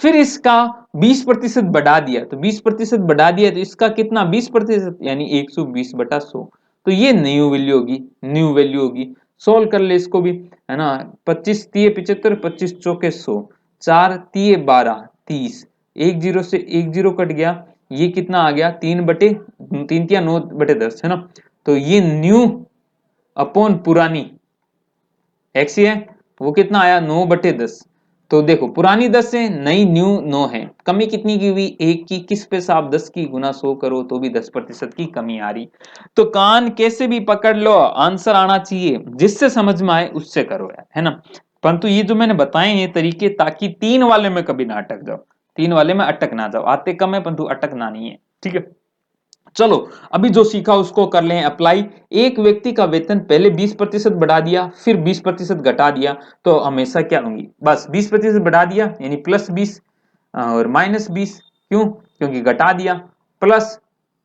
फिर इसका 20% बढ़ा दिया, तो 20% बढ़ा दिया, तो इसका कितना 20% यानी 120/100, तो ये न्यू वैल्यू होगी, न्यू वैल्यू होगी। सोल्व कर ले इसको भी, है ना, 25 तिये 75, 25 चौके 100, 4 तिये 12 30, एक जीरो से एक जीरो कट गया, ये कितना आ गया 3/9/10, है ना। तो ये न्यू अपॉन पुरानी एक्स है, वो कितना आया 9/10, तो देखो पुरानी 10 है, नई न्यू 9 है, कमी कितनी की हुई 1 की, किस पे साहब 10 की, गुना 100 करो तो भी 10% की कमी आ रही। तो कान कैसे भी पकड़ लो, आंसर आना चाहिए, जिससे समझ में आए उससे करो यार, है ना। परंतु ये जो मैंने बताए ये तरीके, ताकि 3 वाले में कभी ना अटक जाओ, 3 वाले में अटक ना जाओ, आते कम है परंतु अटकना नहीं है, ठीक है। चलो अभी जो सीखा उसको कर लें अप्लाई। एक व्यक्ति का वेतन पहले 20% बढ़ा दिया, फिर 20% घटा दिया, तो हमेशा क्या होंगी, बस 20% बढ़ा दिया यानी +20 और -20, क्यों, क्योंकि घटा दिया, प्लस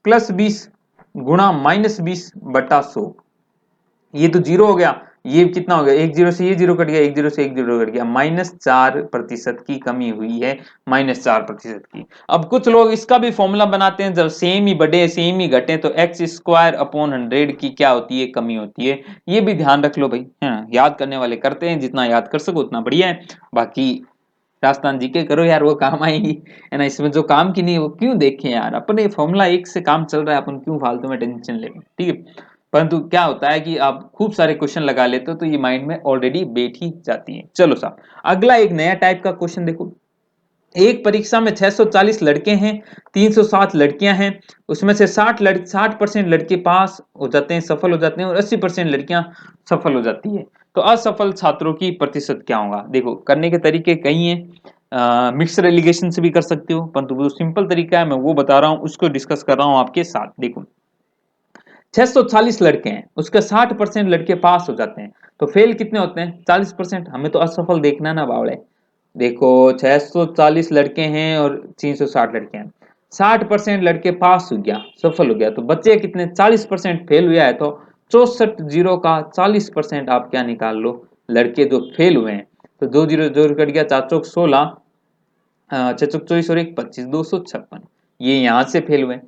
+20 गुणा -20/100, ये तो जीरो हो गया, ये कितना हो गया, एक जीरो से ये जीरो कट गया, एक जीरो से एक जीरो कट गया, -4% की कमी हुई है, -4% की। अब कुछ लोग इसका भी फॉर्मूला बनाते हैं, जब सेम ही बढ़े सेम ही घटे तो x²/100 की क्या होती है कमी होती है, ये भी ध्यान रख लो भाई, है ना, याद करने वाले करते हैं, जितना याद कर सको उतना बढ़िया है, बाकी राजस्थान जीके करो यार, वो काम आएगी, है ना, इसमें जो काम की नहीं वो क्यों देखें यार, अपने फॉर्मूला 1 से काम चल रहा है, अपन क्यों फालतू में टेंशन ले, ठीक है। परंतु क्या होता है कि आप खूब सारे क्वेश्चन लगा लेते हो तो ये माइंड में ऑलरेडी बैठ ही जाती है। चलो साहब, अगला एक नया टाइप का क्वेश्चन देखो। एक परीक्षा में 640 लड़के हैं, 307 लड़कियां हैं, उसमें से 60% लड़के पास हो जाते हैं, सफल हो जाते हैं, और 80% लड़कियां सफल हो जाती है। तो असफल छात्रों की प्रतिशत क्या होगा? देखो, करने के तरीके कई हैं, मिक्सड एलिगेशन से भी कर सकते हो, परंतु वो सिंपल तरीका है, मैं वो बता रहा हूं, उसको डिस्कस कर रहा हूं आपके साथ। देखो, 640 लड़के हैं, उसके 60% लड़के पास हो जाते हैं, तो फेल कितने होते हैं? 40%। हमें तो असफल देखना है ना बावड़े। देखो, 640 लड़के हैं और 360 लड़के हैं, 60% लड़के पास हो गया, सफल हो गया, तो बच्चे कितने? 40% फेल हुआ है, तो 64 जीरो का 40% आप क्या निकाल लो? लड़के जो फेल हुए हैं। तो 2 जीरो जोर कट गया, 4 चौक 16, 6 चौक 24 और 1 25, 256, ये यहां से फेल हुए।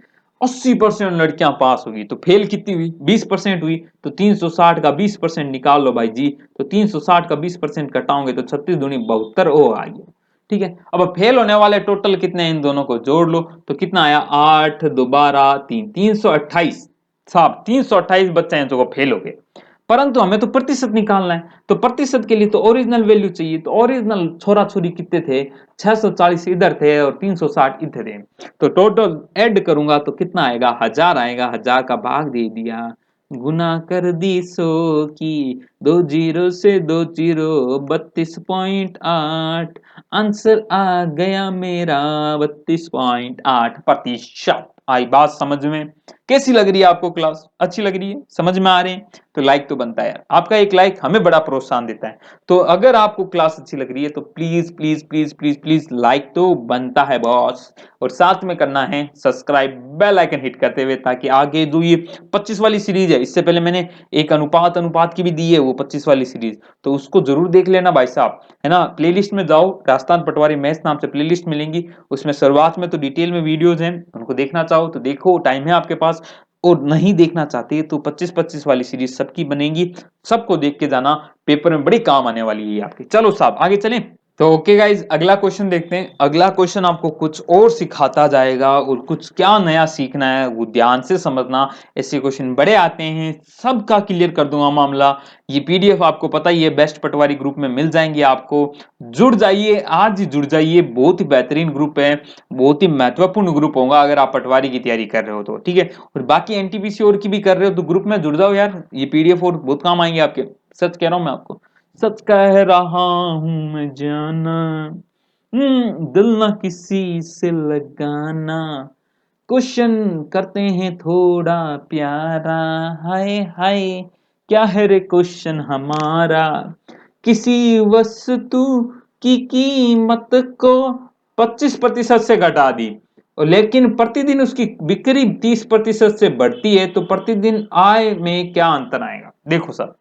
80% लड़कियां पास होगी, तो फेल कितनी हुई? 20% हुई। तो 360 का 20% निकाल लो भाई जी। तो 360 का 20% घटाओगे तो 36 दूनी 72 हो आ गया। ठीक है, अब फेल होने वाले टोटल कितने हैं, इन दोनों को जोड़ लो तो कितना आया? 8 दोबारा 3, 328। साहब 328 बच्चे हैं जो फेल हो गए, परंतु हमें तो प्रतिशत निकालना है, तो प्रतिशत के लिए तो ओरिजिनल वैल्यू चाहिए। तो ओरिजिनल छोरा छोरी कितने थे? 640 इधर थे और 360 इधर थे, तो टोटल ऐड करूंगा तो कितना आएगा? 1000 आएगा। 1000 का भाग दे दिया, गुना कर दी 100 की, 2 जीरो से 2 जीरो, 32.8, आंसर आ गया मेरा 32.8 प्रतिशत। आई बात समझ में? कैसी लग रही है आपको क्लास? अच्छी लग रही है? समझ में आ रहे हैं? तो लाइक तो बनता है यार, आपका एक लाइक हमें बड़ा प्रोत्साहन देता है। तो अगर आपको क्लास अच्छी लग रही है तो please please please please please like तो बनता है बॉस, और साथ में करना है सब्सक्राइब, बेल आइकन हिट करते हुए, ताकि आगे जो ये 25 वाली सीरीज है, इससे पहले मैंने एक अनुपात अनुपात की भी दी है, वो 25 वाली सीरीज, तो उसको जरूर देख लेना भाई साहब, है ना। प्लेलिस्ट में जाओ, राजस्थान पटवारी मैथ्स नाम से प्लेलिस्ट मिलेंगी, उसमें शुरुआत में तो डिटेल में वीडियोज हैं, उनको देखना चाहो तो देखो, टाइम है आपके पास, और नहीं देखना चाहते तो 25-25 वाली सीरीज सबकी बनेगी, सबको देख के जाना, पेपर में बड़ी काम आने वाली है आपके। चलो साहब आगे चलें। तो ओके गाइज, अगला क्वेश्चन देखते हैं। अगला क्वेश्चन आपको कुछ और सिखाता जाएगा, और कुछ क्या नया सीखना है वो ध्यान से समझना। ऐसे क्वेश्चन बड़े आते हैं, सबका क्लियर कर दूंगा मामला। ये पीडीएफ आपको पता ही है, बेस्ट पटवारी ग्रुप में मिल जाएंगे आपको। जुड़ जाइए, आज ही जुड़ जाइए, बहुत ही बेहतरीन ग्रुप है, बहुत ही महत्वपूर्ण ग्रुप होगा अगर आप पटवारी की तैयारी कर रहे हो तो। ठीक है, और बाकी एनटीपीसी और की भी कर रहे हो तो ग्रुप में जुड़ जाओ यार, ये पीडीएफ और बहुत काम आएंगे आपके, सच कह रहा हूं मैं आपको, सच कह रहा हूं मैं जाना। दिल ना किसी से लगाना, क्वेश्चन करते हैं थोड़ा प्यारा, हाय हाय क्या है रे क्वेश्चन हमारा, किसी वस्तु की कीमत को 25% से घटा दी, और लेकिन प्रतिदिन उसकी बिक्री 30% से बढ़ती है, तो प्रतिदिन आय में क्या अंतर आएगा? देखो सर,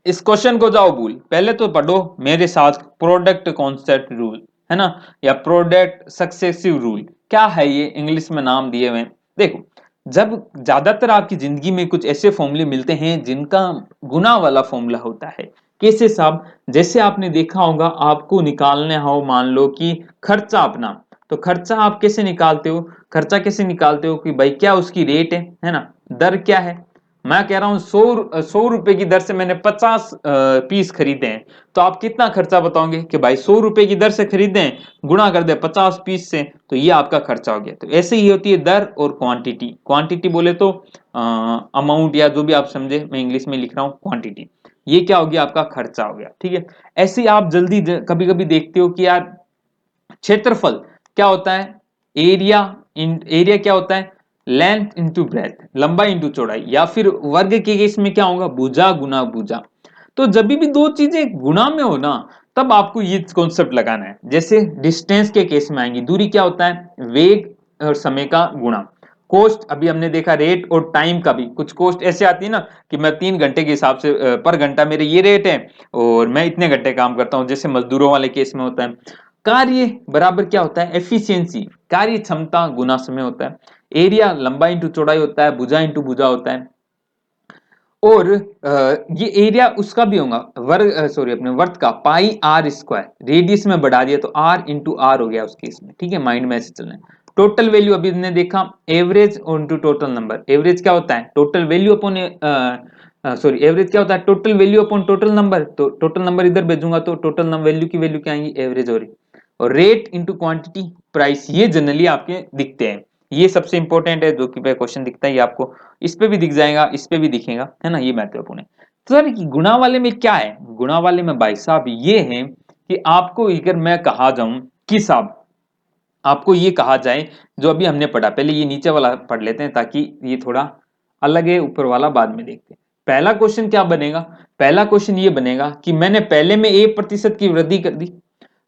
इस क्वेश्चन को जाओ भूल, पहले तो पढ़ो मेरे साथ प्रोडक्ट कॉन्सेप्ट रूल, है ना, या प्रोडक्ट सक्सेसिव रूल, क्या है ये, इंग्लिश में नाम दिए हुए। देखो, जब ज्यादातर आपकी जिंदगी में कुछ ऐसे फॉर्मूले मिलते हैं जिनका गुना वाला फॉर्मूला होता है, कैसे साहब? जैसे आपने देखा होगा, आपको निकालने हो, मान लो कि खर्चा अपना, तो खर्चा आप कैसे निकालते हो? खर्चा कैसे निकालते हो कि भाई क्या उसकी रेट है ना, दर क्या है। मैं कह रहा हूं 100 रुपए की दर से मैंने 50 पीस खरीदे हैं, तो आप कितना खर्चा बताओगे कि भाई 100 रुपए की दर से खरीदे हैं, गुणा कर दे 50 पीस से, तो ये आपका खर्चा हो गया। तो ऐसे ही होती है दर और क्वांटिटी। क्वांटिटी बोले तो अमाउंट, या जो भी आप समझे, मैं इंग्लिश में लिख रहा हूं क्वांटिटी, ये क्या हो गया? आपका खर्चा हो गया। ठीक है, ऐसे ही आप जल्दी कभी कभी देखते हो कि यार क्षेत्रफल क्या होता है? एरिया, एरिया क्या होता है? लेंथ इंटू ब्रेथ, लंबाई इंटू चौड़ाई, या फिर वर्ग के केस में क्या होगा? भुजा गुना भुजा। तो जब भी दो चीजें गुना में हो ना, तब आपको ये कॉन्सेप्ट लगाना है। जैसे डिस्टेंस के केस में आएंगी, दूरी क्या होता है? वेग और समय का गुणा। कॉस्ट, अभी हमने देखा रेट और टाइम का भी, कुछ कॉस्ट ऐसे आती है ना कि मैं 3 घंटे के हिसाब से पर घंटा मेरे ये रेट है, और मैं इतने घंटे काम करता हूं, जैसे मजदूरों वाले केस में होता है। कार्य बराबर क्या होता है? एफिशिएंसी, कार्य क्षमता गुना समय होता है। एरिया लंबाई इंटू चौड़ाई होता है, भुजा इंटू भुजा होता है। और ये एरिया उसका भी होगा, वर्ग सॉरी अपने वर्त का, पाई आर स्क्वायर, रेडियस में बढ़ा दिया तो आर इंटू आर हो गया उस केस में। ठीक है, माइंड में ऐसे चलना है। टोटल वैल्यू अभी हमने देखा average into total number. Average क्या होता है? Total value upon sorry average क्या होता है? Total value upon total number. तो टोटल नंबर इधर भेजूंगा तो टोटल नंबर वैल्यू की वैल्यू क्या आएगी? एवरेज हो रही। और रेट इनटू क्वांटिटी प्राइस, ये जनरली आपके दिखते हैं, ये सबसे इंपॉर्टेंट है जो कि क्वेश्चन दिखता है, ये आपको इस पे भी दिख जाएगा, इस पे भी दिखेगा, है ना, ये महत्वपूर्ण है। तो सर गुणा वाले में क्या है? गुणा वाले में भाई साहब ये है कि आपको अगर मैं कहा जाऊं कि साहब आपको ये कहा जाए जो अभी हमने पढ़ा, पहले ये नीचे वाला पढ़ लेते हैं ताकि ये थोड़ा अलग है, ऊपर वाला बाद में देखते हैं। पहला क्वेश्चन क्या बनेगा? पहला क्वेश्चन ये बनेगा कि मैंने पहले में A% की वृद्धि कर दी,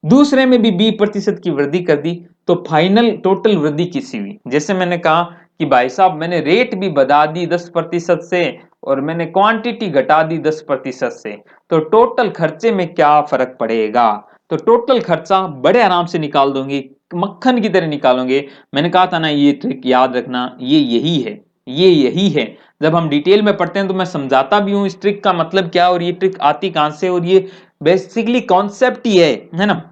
दूसरे में भी B% की वृद्धि कर दी, तो फाइनल टोटल वृद्धि किसी हुई? जैसे मैंने कहा कि भाई साहब मैंने रेट भी बढ़ा दी 10% से और मैंने क्वांटिटी घटा दी 10% से, तो टोटल खर्चे में क्या फर्क पड़ेगा? तो टोटल खर्चा बड़े आराम से निकाल दोगे, मक्खन की तरह निकालोगे। मैंने कहा था ना, ये ट्रिक याद रखना, ये यही है, ये यही है। जब हम डिटेल में पढ़ते हैं तो मैं समझाता भी हूं इस ट्रिक का मतलब क्या और ये ट्रिक आती कहां से, और ये बेसिकली कॉन्सेप्ट ही है ना।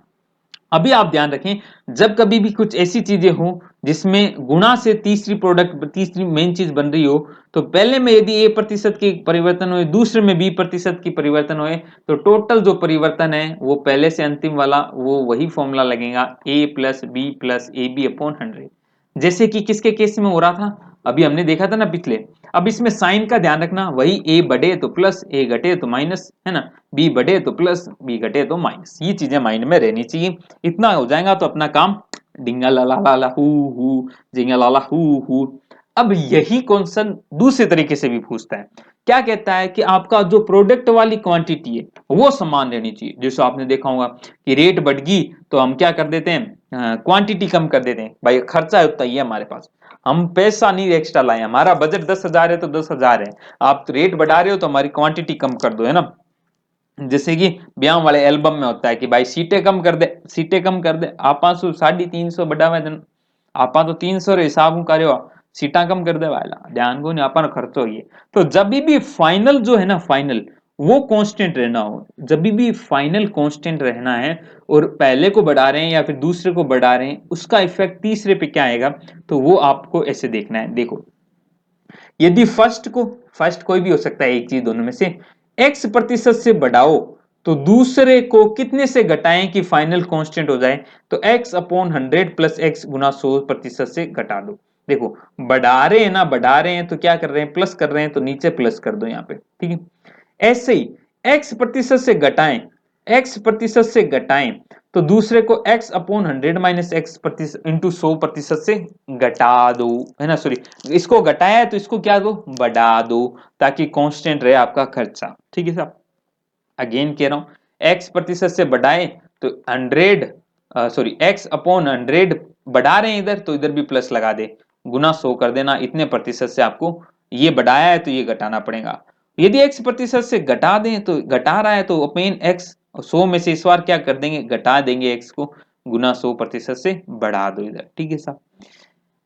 अभी आप ध्यान रखें, जब कभी भी कुछ ऐसी चीजें हो जिसमें गुणा से तीसरी प्रोडक्ट, तीसरी मेन चीज बन रही हो, तो पहले में यदि A% की परिवर्तन हुए, दूसरे में B% की परिवर्तन हुए, तो टोटल जो परिवर्तन है वो पहले से अंतिम वाला वो वही फॉर्मूला लगेगा, A+B+AB/100। जैसे कि किसके केस में हो रहा था, अभी हमने देखा था ना पिछले। अब इसमें साइन का ध्यान रखना, वही A बढ़े तो प्लस, A घटे तो माइनस, है ना, B बढ़े तो प्लस, B घटे तो माइनस, ये चीजें माइंड में रहनी चाहिए। इतना हो जाएगा तो अपना काम डिंगा ला ला ला ला हु, जिंगा ला ला हु। अब यही क्वेश्चन दूसरे तरीके से भी पूछता है, क्या कहता है कि आपका जो प्रोडक्ट वाली क्वांटिटी है वो समान रहनी चाहिए। जैसे आपने देखा होगा कि रेट बढ़ गई तो हम क्या कर देते हैं, क्वांटिटी कम कर देते हैं, भाई खर्चा उतना ही है हमारे पास, हम पैसा नहीं एक्स्ट्रा लाए, हमारा बजट 10,000 है तो 10,000 है, आप रेट बढ़ा रहे हो तो हमारी क्वांटिटी कम कर दो, है ना। जैसे कि ब्याह वाले एल्बम में होता है कि भाई सीटें कम कर दे, सीटें कम कर दे, आपा 350 बढ़ावे दिन, आपा तो 300 रे हिसाब करो, सीटा कम कर दे वाला ध्यान को नहीं, आपा खर्च हो। तो जब भी फाइनल जो है ना, फाइनल वो कांस्टेंट रहना हो, जब भी फाइनल कांस्टेंट रहना है और पहले को बढ़ा रहे हैं या फिर दूसरे को बढ़ा रहे हैं, उसका इफेक्ट तीसरे पे क्या आएगा, तो वो आपको ऐसे देखना है। देखो, यदि फर्स्ट कोई भी हो सकता है एक चीज दोनों में से, X% से बढ़ाओ तो दूसरे को कितने से घटाएं कि फाइनल कांस्टेंट हो जाए, तो X/100 प्लस X गुना 100% से घटा दो। देखो बढ़ा रहे हैं ना, बढ़ा रहे हैं तो क्या कर रहे हैं, प्लस कर रहे हैं, तो नीचे प्लस कर दो यहाँ पे, ठीक है। ऐसे ही X% से घटाएं तो दूसरे को X/100 - X इंटू 100% से घटा दो, है ना, सॉरी इसको घटाया है तो इसको क्या दो, बढ़ा दो, ताकि कांस्टेंट रहे आपका खर्चा, ठीक है साहब। अगेन कह रहा हूं, X% से बढ़ाए तो 100 X/100 बढ़ा रहे हैं इधर तो इधर भी प्लस लगा दे, गुना 100 कर देना, इतने प्रतिशत से आपको ये बढ़ाया है तो ये घटाना पड़ेगा। यदि X% से घटा दें तो घटा रहा है तो अपेन X 100 में से इस बार क्या कर देंगे, घटा देंगे X को, गुना 100% से बढ़ा दो इधर, ठीक है साहब।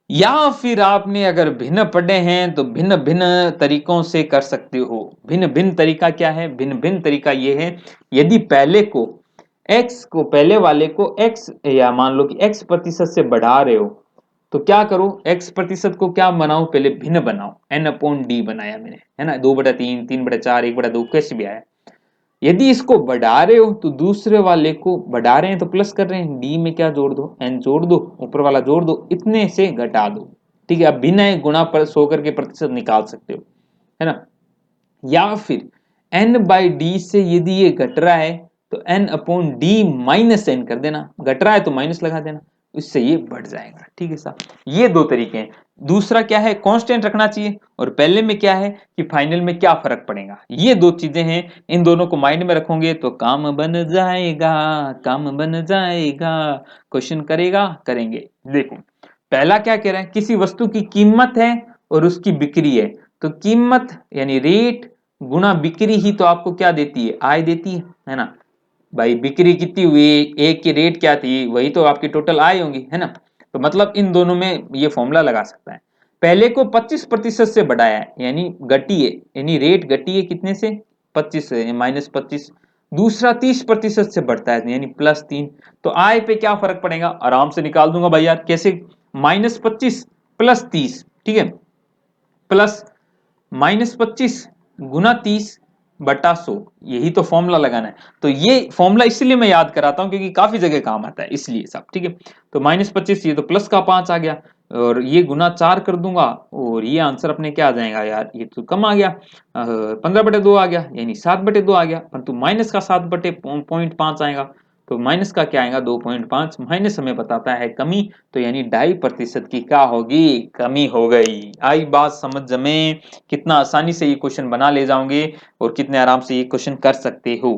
या फिर आपने अगर भिन्न पढ़े हैं तो भिन्न भिन्न तरीकों से कर सकते हो। भिन्न भिन्न तरीका क्या है, भिन्न भिन्न तरीका ये है, यदि पहले को x को, पहले वाले को x या मान लो कि x% से बढ़ा रहे हो, तो क्या करो, x% को क्या बनाओ, पहले भिन्न बनाओ, n/d बनाया मैंने, है ना, 2/3, 3/4, 1/2 कैसे भी आया। यदि इसको बढ़ा रहे हो तो दूसरे वाले को बढ़ा रहे हैं तो प्लस कर रहे हैं, डी में क्या जोड़ दो, एन जोड़ दो, ऊपर वाला जोड़ दो, इतने से घटा दो, ठीक है। अब बिना गुणा पर सो करके प्रतिशत निकाल सकते हो, है ना। या फिर n/d से यदि ये घट रहा है तो n/d - n कर देना, घट रहा है तो माइनस लगा देना, इससे ये बढ़ जाएगा, ठीक है साहब। ये दो तरीके हैं। दूसरा क्या है, कांस्टेंट रखना चाहिए, और पहले में क्या है कि फाइनल में क्या फर्क पड़ेगा, ये दो चीजें हैं। इन दोनों को माइंड में रखोगे तो काम बन जाएगा, काम बन जाएगा, क्वेश्चन करेगा करेंगे। देखो पहला क्या कह रहा है, किसी वस्तु की कीमत है और उसकी बिक्री है, तो कीमत यानी रेट गुना बिक्री ही तो आपको क्या देती है, आय देती है ना। भाई बिक्री कितनी हुई, एक की रेट क्या थी, वही तो आपकी टोटल आय होगी, है ना। तो मतलब इन दोनों में ये फॉर्मूला लगा सकता है। पहले को 25% से बढ़ाया है यानी घटी है, यानी रेट घटी है कितने से, 25 से, -25। दूसरा 30% से बढ़ता है यानी +3, तो आय पे क्या फर्क पड़ेगा, आराम से निकाल दूंगा भाई यार, कैसे -25 प्लस 30, ठीक है, प्लस -25 गुना 30 बटा 100, यही तो फॉर्मूला लगाना है। तो ये फॉर्मूला इसलिए मैं याद कराता हूं क्योंकि काफी जगह काम आता है, इसलिए सब, ठीक है। तो -25, ये तो प्लस का 5 आ गया, और ये गुना 4 कर दूंगा, और ये आंसर अपने क्या आ जाएगा यार, ये तो कम आ गया, 15/2 आ गया, यानी 7/2 आ गया, परंतु माइनस का 7/0.5 आएगा, तो माइनस का क्या आएगा 2.5, माइनस हमें बताता है कमी, तो यानी 2.5% की क्या होगी, कमी हो गई। आई बात समझ में, कितना आसानी से ये क्वेश्चन बना ले जाओगे और कितने आराम से ये क्वेश्चन कर सकते हो।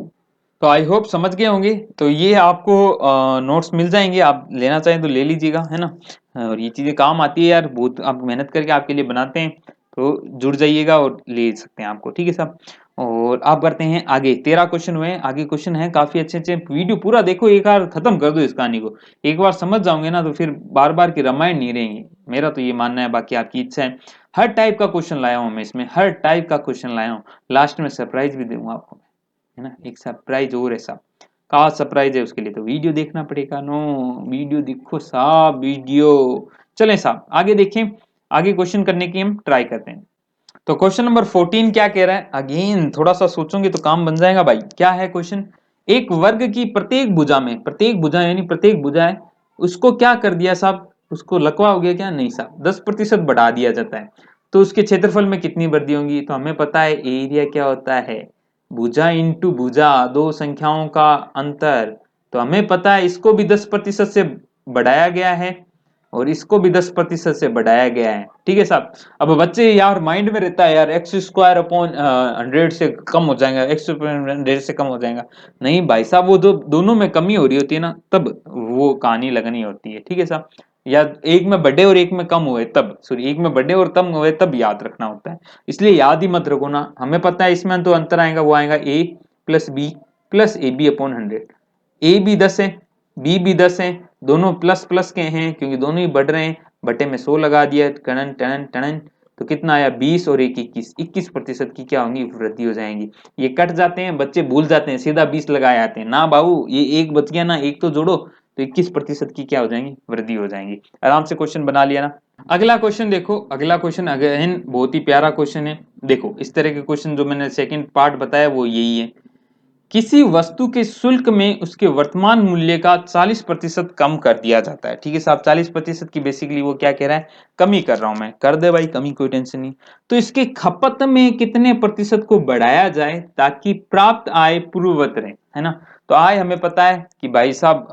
तो आई होप समझ गए होंगे। तो ये आपको नोट्स मिल जाएंगे, आप लेना चाहें तो ले लीजिएगा, है ना। और ये चीजें काम आती है यार, बहुत आप मेहनत करके आपके लिए बनाते हैं, तो जुड़ जाइएगा और ले सकते हैं आपको, ठीक है साहब। और आप करते हैं आगे, 13 क्वेश्चन हुए, आगे क्वेश्चन है काफी अच्छे अच्छे, वीडियो पूरा देखो, एक बार खत्म कर दो इस कहानी को, एक बार समझ जाओगे ना तो फिर बार बार की रामायण नहीं रहेंगे, मेरा तो ये मानना है, बाकी आपकी इच्छा है। हर टाइप का क्वेश्चन लाया हूं मैं इसमें, हर टाइप का क्वेश्चन लाया हूँ, लास्ट में सरप्राइज भी दूंगा आपको, है ना, एक सरप्राइज और है साहब। कहा सरप्राइज है, उसके लिए तो वीडियो देखना पड़ेगा, नो वीडियो देखो साहब, वीडियो। चलें साहब आगे देखें, आगे क्वेश्चन करने की हम ट्राई करते हैं। तो क्वेश्चन नंबर 14 क्या कह रहा है, अगेन थोड़ा सा सोचोगे तो काम बन जाएगा भाई। क्या है क्वेश्चन, एक वर्ग की प्रत्येक भुजा में, प्रत्येक भुजा यानी प्रत्येक भुजा है, उसको क्या कर दिया साहब, उसको लकवा हो गया क्या, नहीं साहब, 10% बढ़ा दिया जाता है, तो उसके क्षेत्रफल में कितनी वृद्धि होगी। तो हमें पता है एरिया क्या होता है, भुजा इंटू भुजा, दो संख्याओं का अंतर, तो हमें पता है इसको भी 10% से बढ़ाया गया है और इसको भी 10% से बढ़ाया गया है, ठीक है साहब। अब बच्चे यार माइंड में रहता है यार x² अपॉन 100 से कम हो जाएगा, x/100 से कम हो जाएगा, नहीं भाई साहब, वो दोनों में कमी हो रही होती है ना, तब वो कहानी लगनी होती है, ठीक है साहब। या एक में बढ़े और एक में कम हुए तब, सॉरी, एक में बढ़े और कम हुए तब याद रखना होता है, इसलिए याद ही मत रखो ना, हमें पता है इसमें तो अंतर आएगा, वो आएगा a plus B plus AB/100, A भी 10 है, बी भी 10 है, दोनों प्लस प्लस के हैं क्योंकि दोनों ही बढ़ रहे हैं, बटे में 100 लगा दिया, टन टन टन, तो कितना आया 20 और 1 21, 21% की क्या होंगी, वृद्धि हो जाएंगी। ये कट जाते हैं, बच्चे भूल जाते हैं, सीधा 20 लगाए आते हैं, ना बाबू, ये एक बच गया ना, एक तो जोड़ो, तो 21% की क्या हो जाएंगी, वृद्धि हो जाएंगी। आराम से क्वेश्चन बना लिया ना। अगला क्वेश्चन देखो, अगला क्वेश्चन अगेन बहुत ही प्यारा क्वेश्चन है। देखो इस तरह के क्वेश्चन जो मैंने सेकंड पार्ट बताया वो यही है, किसी वस्तु के शुल्क में उसके वर्तमान मूल्य का 40% कम कर दिया जाता है, ठीक है साहब, 40% की बेसिकली वो क्या कह रहा है, कमी कर रहा हूं मैं, कर दे भाई कमी, कोई टेंशन नहीं। तो इसके खपत में कितने प्रतिशत को बढ़ाया जाए ताकि प्राप्त आय पूर्ववत रहे, है ना। तो आय हमें पता है कि भाई साहब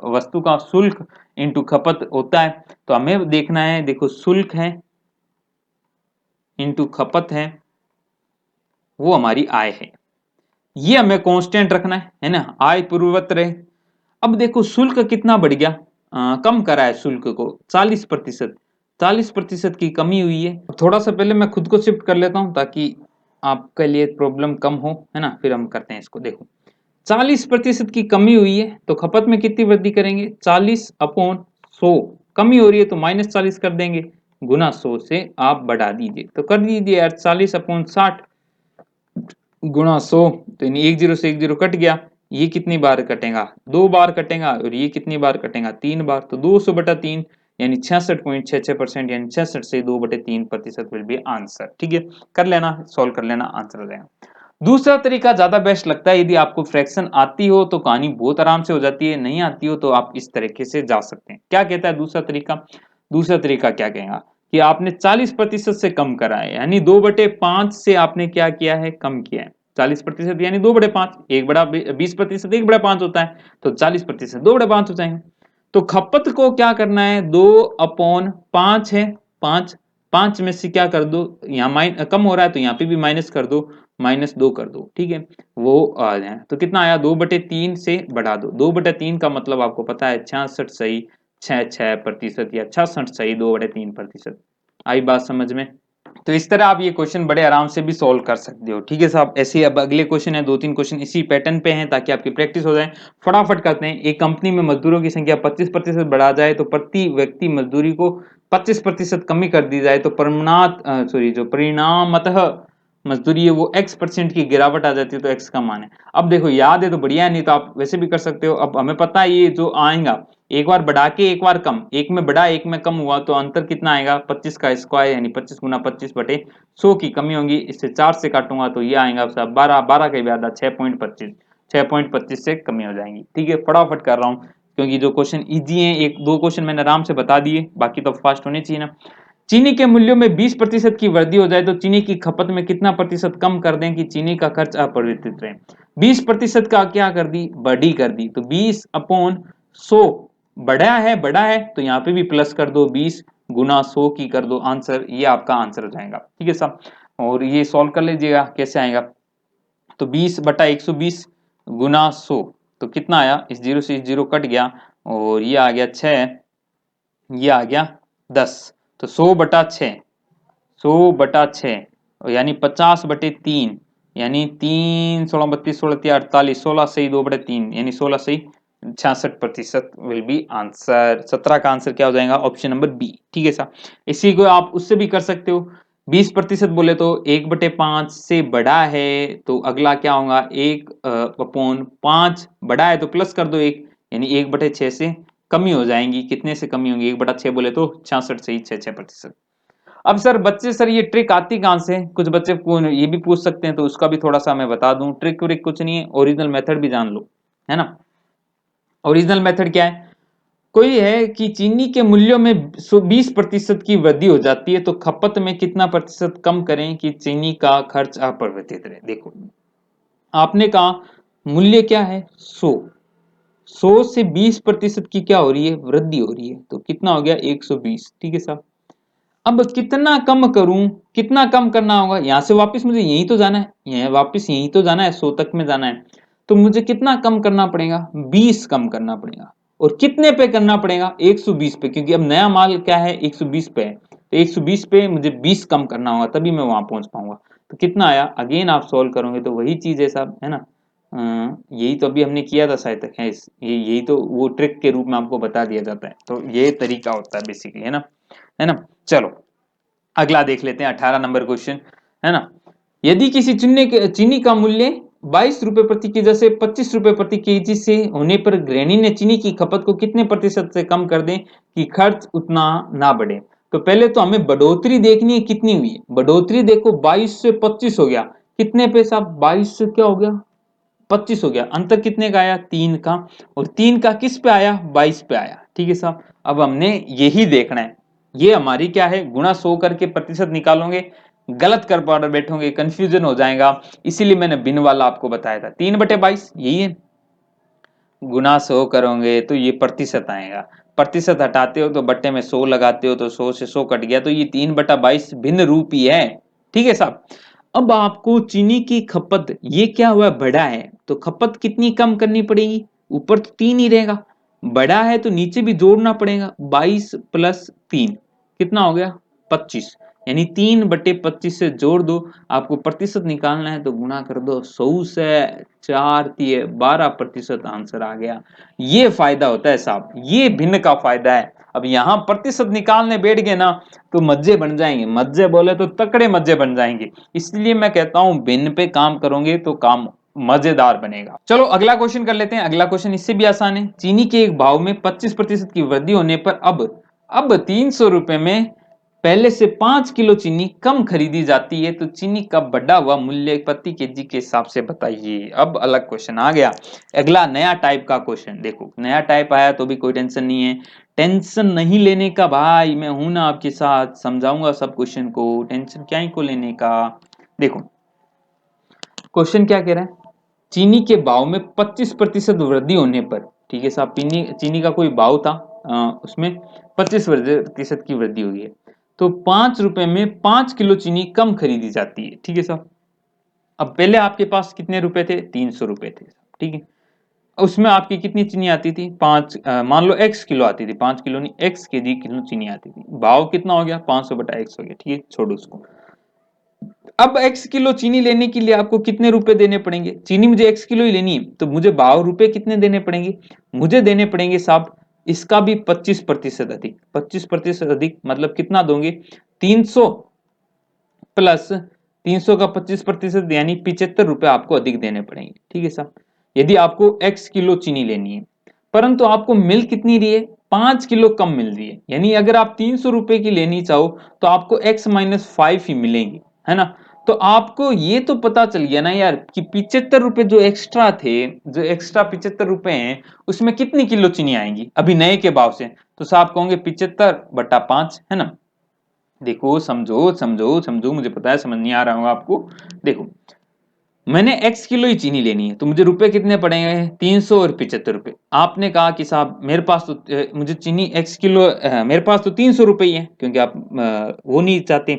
वस्तु का शुल्क इंटू खपत होता है, तो हमें देखना है, देखो शुल्क है इंटू खपत है, वो हमारी आय है, ये हमें कांस्टेंट रखना है ना, आय पूर्ववत रहे। अब देखो शुल्क कितना बढ़ गया, कम करा है शुल्क को 40%, 40% की कमी हुई है। थोड़ा सा पहले मैं खुद को शिफ्ट कर लेता हूं ताकि आपके लिए प्रॉब्लम कम हो, है ना, फिर हम करते हैं इसको। देखो 40% की कमी हुई है, तो खपत में कितनी वृद्धि करेंगे, 40/100, कमी हो रही है तो -40 कर देंगे, गुना 100 से आप बढ़ा दीजिए, तो कर दीजिए यार 40/60 गुणा 100, तो एक जीरो से एक जीरो कट गया, ये कितनी बार कटेगा, 2 बार कटेगा, और ये कितनी बार कटेगा, 3 बार, तो 200/3 यानी 66.66%, यानी 66 से 2/3% विल बी आंसर, ठीक है। कर लेना, सॉल्व कर लेना, आंसर हो जाएगा। दूसरा तरीका ज्यादा बेस्ट लगता है, यदि आपको फ्रैक्शन आती हो तो कहानी बहुत आराम से हो जाती है, नहीं आती हो तो आप इस तरीके से जा सकते हैं। क्या कहता है दूसरा तरीका, दूसरा तरीका क्या कहेगा कि आपने 40% से कम करा है, यानी 2/5 से आपने क्या किया है, कम किया है, 40% यानी 2/5, 1/20%, 1/5 होता है, तो 40% 2/5 हो जाएंगे। तो खपत को क्या करना है, 2/5 है, 5, 5 में से क्या कर दो, यहाँ कम हो रहा है तो यहाँ पे भी माइनस कर दो, -2 कर दो, ठीक है, वो आ जाए, तो कितना आया 2/3 से बढ़ा दो, 2/3 का मतलब आपको पता है 66 सही 66% या 66 सही 2/3%। आई बात समझ में। तो इस तरह आप ये क्वेश्चन बड़े आराम से भी सॉल्व कर सकते हो, ठीक है साहब। ऐसे अब अगले क्वेश्चन है, 2-3 क्वेश्चन इसी पैटर्न पे हैं ताकि आपकी प्रैक्टिस हो जाए। फटाफट करते हैं। एक कंपनी में मजदूरों की संख्या 25% बढ़ा जाए तो प्रति व्यक्ति मजदूरी को 25% कमी कर दी जाए तो जो परिणामतः मजदूरी है वो x% की गिरावट आ जाती है तो x का मान है। अब देखो याद है तो बढ़िया है, नहीं तो आप वैसे भी कर सकते हो। अब हमें पता है ये जो आएगा एक बार बढ़ा के एक बार कम, एक में बढ़ा एक में कम हुआ तो अंतर कितना आएगा 25 का स्क्वायर यानी 25 गुना 25 बटे 100 की कमी होगी। इससे 4 से काटूंगा तो ये आएगा 12, 12 का भी आधा 6.25, 6.25 से कमी हो जाएंगी। ठीक है फटाफट कर रहा हूँ क्योंकि जो क्वेश्चन इजी है, एक दो क्वेश्चन मैंने आराम से बता दिए, बाकी तो फास्ट होने चाहिए ना। चीनी के मूल्यों में 20% की वृद्धि हो जाए तो चीनी की खपत में कितना प्रतिशत कम कर दें कि चीनी का खर्च अपरिवर्तित रहे। 20% का क्या कर दी, बड़ी कर दी, तो 20/100 बड़ा है तो यहाँ पे भी प्लस कर दो, 20 गुना 100 की कर दो आंसर, ये आपका आंसर हो जाएगा। ठीक है साहब, और ये सॉल्व कर लीजिएगा कैसे आएगा। तो 20/120 गुना 100 तो कितना आया, इस जीरो से इस जीरो कट गया और ये आ गया 6, ये आ गया 10, तो 100/6, 100/6 यानी 50/3 यानी 3, 16, 32, 16, 48, 16 सही 2/3 यानी 16 सही 66% विल बी आंसर। 17 का आंसर क्या हो जाएगा, ऑप्शन नंबर बी। ठीक है साहब, इसी को आप उससे भी कर सकते हो। 20% बोले तो 1/5 से बड़ा है तो अगला क्या होगा, 1/5 बड़ा है तो प्लस कर दो 1 यानी 1/6 से कमी हो जाएंगी। कितने से कमी होंगी, 1/6 बोले तो 66 से ही 66%। अब सर बच्चे, सर ये ट्रिक आती कहां से, कुछ बच्चे ये भी पूछ सकते हैं तो उसका भी थोड़ा सा मैं बता दूं। ट्रिक व्रिक कुछ नहीं है, ओरिजिनल मेथड भी जान लो, है ना। ओरिजिनल मेथड क्या है, कोई है कि चीनी के मूल्यों में 20% की वृद्धि हो जाती है तो खपत में कितना प्रतिशत कम करें कि चीनी का खर्च अपरिवर्तित रहे। देखो आपने कहा मूल्य क्या है 100, 100 से 20% की क्या हो रही है, वृद्धि हो रही है, तो कितना हो गया 120। ठीक है साहब, अब कितना कम करूं, कितना कम करना होगा, यहां से वापस मुझे यही तो जाना है, यह वापस यही तो जाना है, 100 तक में जाना है, तो मुझे कितना कम करना पड़ेगा, 20 कम करना पड़ेगा। और कितने पे करना पड़ेगा, 120 पे, क्योंकि अब नया माल क्या है 120 पे है, तो 120 पे मुझे 20 कम करना होगा तभी मैं वहां पहुंच पाऊंगा। तो कितना आया, अगेन आप सोल्व करोगे तो वही चीज है साहब, है ना। यही तो अभी हमने किया था शायद तक है, यही तो वो ट्रिक के रूप में आपको बता दिया जाता है, तो ये तरीका होता है बेसिकली, है ना, है ना। चलो अगला देख लेते हैं 18 नंबर क्वेश्चन, है ना। यदि किसी चीनी का मूल्य 22 रुपए प्रति केजी से 25 रुपए प्रति केजी से होने पर ग्रैनी ने चीनी की खपत को कितने प्रतिशत से कम कर दें कि खर्च उतना ना बढ़े। तो पहले तो हमें बढ़ोतरी देखनी है कितनी हुई है, बढ़ोतरी देखो 22 से 25 हो गया, कितने पे साहब 22 से क्या हो गया 25 हो गया, अंतर कितने का आया 3 का, और 3 का किस पे आया 22 पे आया। ठीक है साहब, अब हमने यही देखना है, ये हमारी क्या है गुणा 100 करके प्रतिशत निकालोगे, गलत कर पा बैठोगे कंफ्यूजन हो जाएगा, इसीलिए मैंने बिन वाला आपको बताया था 3/22 यही है। गुना 100 करोगे तो ये प्रतिशत आएगा, प्रतिशत हटाते हो तो बट्टे में 100 लगाते हो तो 100 से 100 कट गया, तो ये 3/22 भिन्न रूप ही है। ठीक है साहब, अब आपको चीनी की खपत ये क्या हुआ बड़ा है तो खपत कितनी कम करनी पड़ेगी, ऊपर तो 3 ही रहेगा, बड़ा है तो नीचे भी जोड़ना पड़ेगा, 22 प्लस 3 कितना हो गया 25, यानी 3/25 से जोड़ दो, आपको प्रतिशत निकालना है तो गुना कर दो 100 से, 12% आंसर आ गया। ये फायदा होता है साहब, ये भिन्न का फायदा है। अब यहां प्रतिशत निकालने बैठ गए ना तो मज्जे बन जाएंगे, मज्जे बोले तो तकड़े मज्जे बन जाएंगे, इसलिए मैं कहता हूं भिन्न पे काम करोगे तो काम मजेदार बनेगा। चलो अगला क्वेश्चन कर लेते हैं, अगला क्वेश्चन इससे भी आसान है। चीनी के एक भाव में 25% की वृद्धि होने पर अब 300 रुपए में पहले से 5 किलो चीनी कम खरीदी जाती है तो चीनी का बढ़ा हुआ मूल्य प्रति केजी के हिसाब से बताइए। अब अलग क्वेश्चन आ गया, अगला नया टाइप का क्वेश्चन। देखो नया टाइप आया तो भी कोई टेंशन नहीं है, टेंशन नहीं लेने का भाई, मैं हूं ना आपके साथ, समझाऊंगा सब क्वेश्चन को, टेंशन क्या ही को लेने का। देखो क्वेश्चन क्या कह रहा है, चीनी के भाव में 25% वृद्धि होने पर, ठीक है साहब, चीनी चीनी का कोई भाव था उसमें 25% की वृद्धि हुई है तो 5 रुपए में 5 किलो चीनी कम खरीदी जाती है। ठीक है साहब, अब पहले आपके पास कितने रुपए थे 300 रुपए थे, ठीक है, उसमें आपकी कितनी चीनी आती थी 5, मान लो x किलो आती थी, 5 किलो नहीं x केजी किलो चीनी आती थी, भाव कितना हो गया 500/x हो गया। ठीक है छोड़ो उसको, अब x किलो चीनी लेने के लिए आपको कितने रुपए देने पड़ेंगे, चीनी मुझे x किलो ही लेनी है तो मुझे भाव रुपए कितने देने पड़ेंगे, मुझे देने पड़ेंगे साहब इसका भी 25% अधिक, 25% अधिक मतलब कितना दोगे 300 प्लस 300 का 25% यानी 75 रुपए आपको अधिक देने पड़ेंगे, ठीक है साहब, यदि आपको x किलो चीनी लेनी है। परंतु आपको मिल कितनी रही है, 5 किलो कम मिल रही है, यानी अगर आप 300 रुपए की लेनी चाहो तो आपको x-5 ही मिलेंगी, है ना। तो आपको ये तो पता चल गया ना यार कि 75 रुपए जो एक्स्ट्रा थे, जो एक्स्ट्रा 75 रुपए हैं, उसमें कितनी किलो चीनी आएंगी अभी नए के भाव से। तो साहब कहोगे 75/5, है ना। देखो समझो समझो समझो, मुझे पता है समझ नहीं आ रहा होगा आपको। देखो मैंने x किलो ही चीनी लेनी है तो मुझे रुपए कितने पड़ेंगे, 300 और 75 रुपए। आपने कहा कि साहब मेरे पास तो मुझे चीनी x किलो मेरे पास तो 300 रुपए ही है, क्योंकि आप वो नहीं चाहते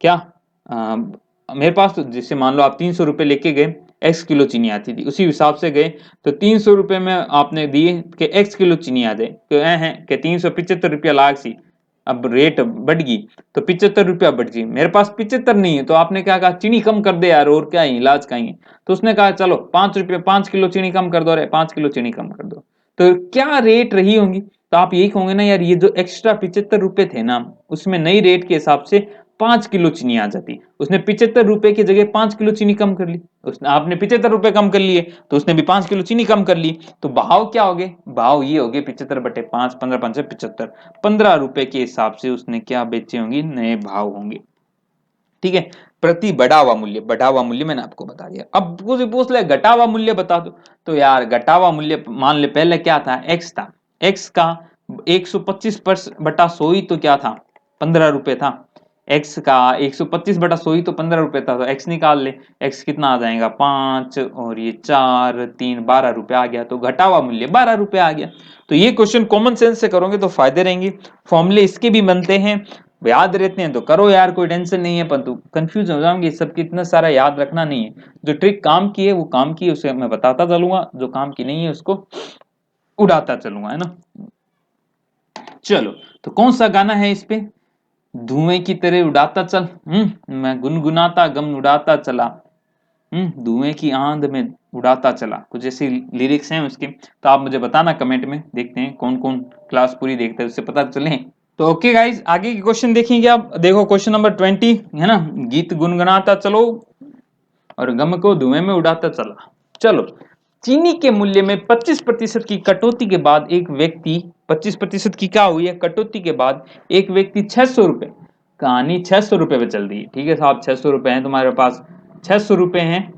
क्या, मेरे पास तो जैसे मान लो आप 300 रुपए लेके गए, x किलो चीनी आती थी, उसी हिसाब से गए तो 300 रुपए में आपने दिए कि x किलो चीनी आ जाए, तो है कि 375 रुपया लाख सी, अब रेट बढ़ गई तो 75 रुपया बढ़ गई, मेरे पास 75 नहीं है, तो आपने क्या कहा चीनी कम कर दे यार, और क्या है इलाज का ही है। तो उसने कहा चलो 5 रुपये 5 किलो चीनी कम कर दो, अरे 5 किलो चीनी कम कर दो, तो क्या रेट रही होंगी। तो आप यही कहोगे ना यार ये जो एक्स्ट्रा 75 रुपए थे ना, उसमें नई रेट के हिसाब से 5 किलो चीनी आ जाती, उसने 75 रुपए की जगह 5 किलो चीनी कम कर ली, उसने आपने 75 रुपए कम कर लिए तो उसने भी 5 किलो चीनी कम कर ली। तो भाव क्या हो गए, भाव ये हो गए 75/5, 15×5 = 75, 15 रुपए के हिसाब से उसने क्या बेचे होंगे, नए भाव होंगे, ठीक है। प्रति बढ़ा हुआ मूल्य, बढ़ा हुआ मूल्य मैंने आपको बता दिया। अब मुझे पूछ ले घटा हुआ मूल्य बता दो, तो यार घटा हुआ मूल्य मान ले पहले क्या था, x था, x का 125/100 ही तो क्या था, 15 रुपए था। x का 125/100 ही तो 15 रुपए था, तो x निकाल ले, x कितना आ जाएगा 5 और ये 4 3 12 रुपए आ गया, तो घटा हुआ मूल्य 12 रुपए आ गया। तो ये क्वेश्चन कॉमन सेंस से करोगे तो फायदे रहेंगे, फॉर्मूले इसके भी बनते हैं, याद रहते हैं तो करो यार, कोई टेंशन नहीं है, परंतु कंफ्यूज हो जाओगे, सबकी इतना सारा याद रखना नहीं है। जो ट्रिक काम की है वो काम की है, उसे मैं बताता चलूंगा, जो काम की नहीं है उसको उड़ाता चलूंगा, है ना। चलो, तो कौन सा गाना है इस पे, धुएं की तरह उड़ाता चल, मैं गुनगुनाता गम उड़ाता चला, धुएं की आंध में उड़ाता चला, कुछ ऐसी लिरिक्स हैं उसके। तो आप मुझे बताना कमेंट में, देखते हैं कौन कौन क्लास पूरी देखते हैं, उससे पता चले। तो ओके गाइज, आगे की क्वेश्चन देखेंगे आप, देखो क्वेश्चन नंबर 20 है ना, गीत गुनगुनाता चलो और गम को धुएं में उड़ाता चला। चलो, चीनी के मूल्य में 25% की कटौती के बाद एक व्यक्ति, 25% की क्या हुई है कटौती के बाद, एक व्यक्ति 600 रुपए, कहानी 600 रुपए पे चल रही है, ठीक है साहब 600 रुपए हैं तुम्हारे पास, 600 रुपए हैं,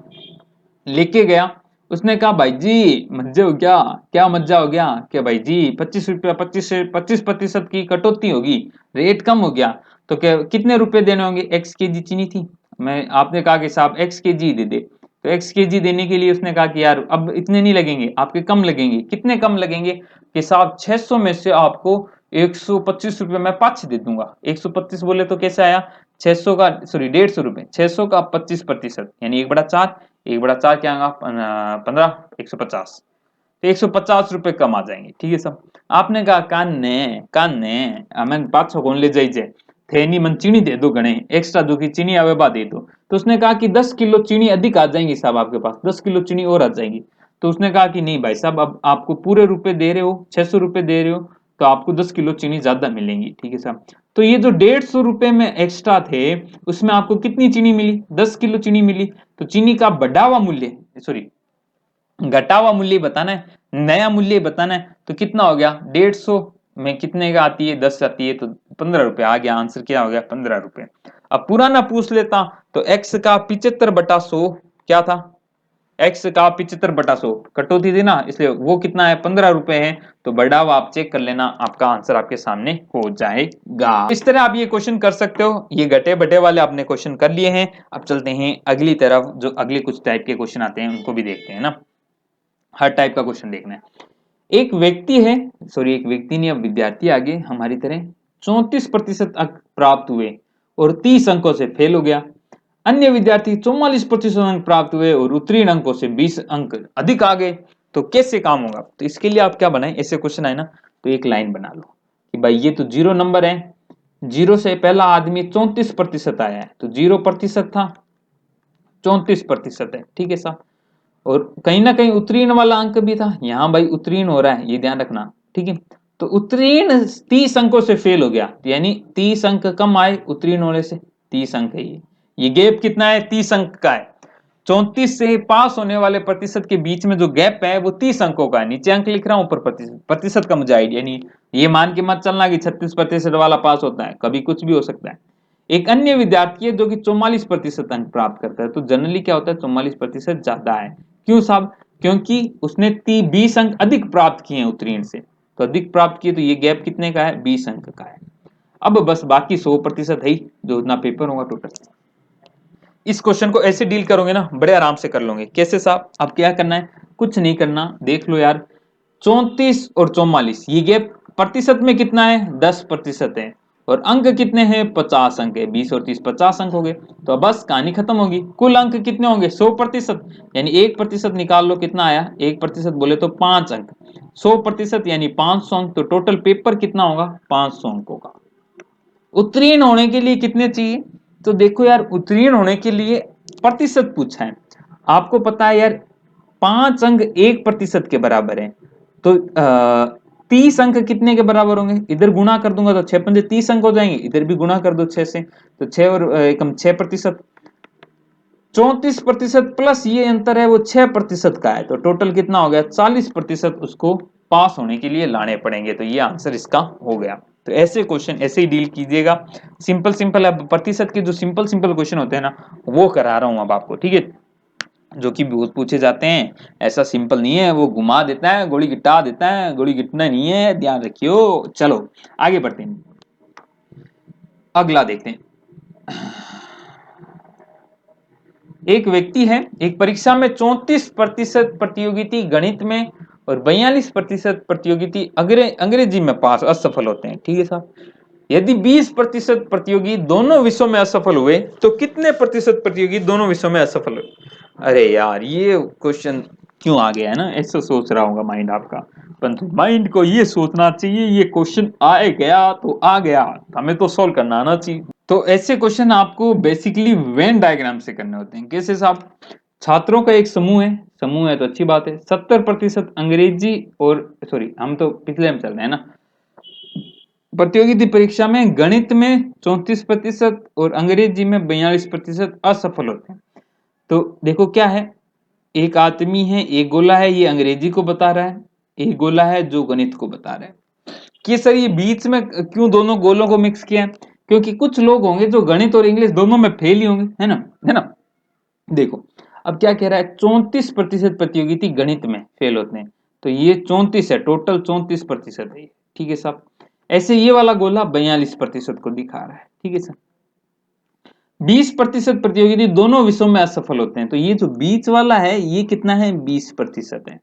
लेके गया। उसने कहा भाई जी मज्जा हो गया, क्या मज्जा हो गया, कि भाई जी 25 रुपया 25% की कटौती होगी, रेट कम हो गया, तो क्या कितने रुपए देने होंगे, x केजी चीनी थी, मैं आपने कहा कि साहब x केजी दे दे, तो x केजी देने के लिए उसने कहा कि यार अब इतने नहीं लगेंगे आपके, कम लगेंगे, कितने कम लगेंगे, कि साहब 600 में से आपको 125 रुपये मैं पाँच दे दूंगा, 125 बोले तो कैसे आया, 600 का सॉरी 150 रुपए, 600 का 25% यानी 1/4, 1/4 क्या आएगा 15, 150, तो 150 रुपए कम आ जाएंगे, ठीक है सब। आपने कहा कान ने हमें 500 कौन ले जाइए, थे नहीं मन चीनी दे दो गणे एक्स्ट्रा, जो कि चीनी आवे बा दे दो। तो उसने कहा कि 10 किलो चीनी अधिक आ जाएंगी साहब आपके पास, 10 किलो चीनी और आ जाएगी। तो उसने कहा कि नहीं भाई साहब, अब आपको पूरे रुपए दे रहे हो, 600 रुपए दे रहे हो, तो आपको 10 किलो चीनी ज्यादा मिलेंगी, ठीक है साहब। तो ये जो 150 रुपए में एक्स्ट्रा थे, उसमें आपको कितनी चीनी मिली, 10 किलो चीनी मिली। तो चीनी का बढ़ा हुआ मूल्य, सॉरी घटा हुआ मूल्य बताना है, नया मूल्य बताना है, तो कितना हो गया, 150 में कितने का आती है, 10 आती है, तो 15 रुपए आ गया, आंसर क्या हो गया 15 रुपए। अब पुराना पूछ लेता, तो x का 75/100 क्या था, x का 75/100 कटौती थी ना, इसलिए वो कितना है 15 रुपए है, तो बढ़ा हुआ आप चेक कर लेना, आपका आंसर आपके सामने हो जाएगा। इस तरह आप ये क्वेश्चन कर सकते हो, ये घटे बढ़े वाले आपने क्वेश्चन कर लिए हैं। अब चलते हैं अगली तरफ, जो अगले कुछ टाइप के क्वेश्चन आते हैं उनको भी देखते हैं ना, हर टाइप का क्वेश्चन देखना है। एक व्यक्ति है, सॉरी एक व्यक्ति नहीं, अब विद्यार्थी आगे हमारी तरह 34% अंक प्राप्त हुए और 30 अंकों से फेल हो गया। अन्य विद्यार्थी 44% अंक प्राप्त हुए और उत्तीर्ण अंकों से 20 अंक अधिक आ गए, तो कैसे काम होगा। तो इसके लिए आप क्या बनाए, ऐसे क्वेश्चन आए ना, तो एक लाइन बना लो कि भाई ये तो 0 नंबर है, 0 से पहला आदमी 34% आया है, तो 0% था, 34% है, ठीक है साहब। और कहीं ना कहीं उत्तीर्ण वाला अंक भी था, यहां भाई उत्तीर्ण हो रहा है, ये ध्यान रखना, ठीक है। तो उत्तीर्ण 30 अंकों से फेल हो गया, यानी 30 अंक कम आए उत्तीर्ण होने से, 30 अंक है ये, ये गैप कितना है? 30 अंक का है। 34 से पास होने वाले प्रतिशत के बीच में जो गैप है वो 30 अंकों का है। नीचे अंक लिख रहा हूं, ऊपर प्रतिशत। प्रतिशत का मुझे आइडिया नहीं, ये मान के मत चलना कि 36% वाला पास होता है, कभी कुछ भी हो सकता है। एक अन्य विद्यार्थी है जो कि 44% अंक प्राप्त करता है, तो जनरली क्या होता है, 44% ज्यादा है। क्यों साहब? क्योंकि उसने 20 अंक अधिक प्राप्त किए हैं उत्तीर्ण से, तो अधिक प्राप्त किए, तो ये गैप कितने का है? 20 अंक का है। अब बस बाकी 100% है ही, जो उतना पेपर होगा टोटल। इस क्वेश्चन को ऐसे डील करोगे ना, बड़े आराम से कर लोगे। कैसे साहब? अब क्या करना है, कुछ नहीं करना, देख लो यार, 34 और 44, ये गैप प्रतिशत में कितना है? 10% है, और अंक कितने हैं? 50 अंक है। 20 और 30 50 अंक हो गए, तो बस कहानी खत्म होगी। कुल अंक कितने होंगे? 100%, यानी 1% निकाल लो, कितना आया? 1% बोले तो 5 अंक, 100% यानी 500 अंक, तो टोटल पेपर कितना होगा? 500 अंकों का। उत्तीर्ण होने के लिए कितने चाहिए? तो देखो यार, उत्तीर्ण होने के लिए प्रतिशत पूछा है, आपको पता है यार, 5 अंक 1% के बराबर है, तो 30 अंक कितने के बराबर होंगे? इधर गुणा कर दूंगा तो 6 पंजे 30 अंक हो जाएंगे, इधर भी गुणा कर दो 6 से, तो 6 और एकम 6%। 34% प्लस ये अंतर है वो 6% का है, तो टोटल कितना हो गया? 40% उसको पास होने के लिए लाने पड़ेंगे, तो ये आंसर इसका हो गया। तो ऐसे क्वेश्चन ऐसे ही डील कीजिएगा, सिंपल सिंपल। अब प्रतिशत के जो सिंपल सिंपल क्वेश्चन होते हैं ना, वो करा रहा हूं अब आपको, ठीक है, जो कि बहुत पूछे जाते हैं। ऐसा सिंपल नहीं है, वो घुमा देता है, गोली गिटा देता है, गोली गिटना नहीं है, ध्यान रखियो। चलो आगे बढ़ते हैं, अगला देखते हैं। एक व्यक्ति है, एक परीक्षा में 34% प्रतियोगिता गणित में और 42% प्रतियोगिता अंग्रेजी में पास असफल होते हैं, ठीक है साहब। यदि 20% प्रतियोगी दोनों विषयों में असफल हुए, तो कितने प्रतिशत प्रतियोगी दोनों विषयों में असफल हुए? अरे यार, ये क्वेश्चन क्यों आ गया है ना, ऐसा सोच रहा होगा माइंड आपका, परंतु माइंड को ये सोचना चाहिए, ये क्वेश्चन आए गया तो आ गया, हमें तो सॉल्व करना आना चाहिए। तो ऐसे क्वेश्चन आपको बेसिकली वेन डायग्राम से करने होते हैं। कैसे साहब? छात्रों का एक समूह है तो अच्छी बात है, 70% अंग्रेजी और सॉरी, हम तो पिछले में चल रहे हैं ना, प्रतियोगिता परीक्षा में गणित में 34% और अंग्रेजी में 42% असफल होते हैं। तो देखो क्या है, एक आदमी है, एक गोला है, ये अंग्रेजी को बता रहा है, एक गोला है जो गणित को बता रहा है। कि सर ये बीच में क्यों दोनों गोलों को मिक्स किया? क्योंकि कुछ लोग होंगे जो गणित और इंग्लिश दोनों में फेल ही होंगे, है ना, है ना। देखो अब क्या कह रहा है, 34% प्रतियोगिता गणित में फेल होते हैं, तो ये 34 है, टोटल 34% है, ठीक है साहब। ऐसे ये वाला गोला 42% को दिखा रहा है, ठीक है सर। 20% प्रतियोगिता दोनों विषयों में असफल होते हैं, तो ये जो बीच वाला है ये कितना है? 20% है,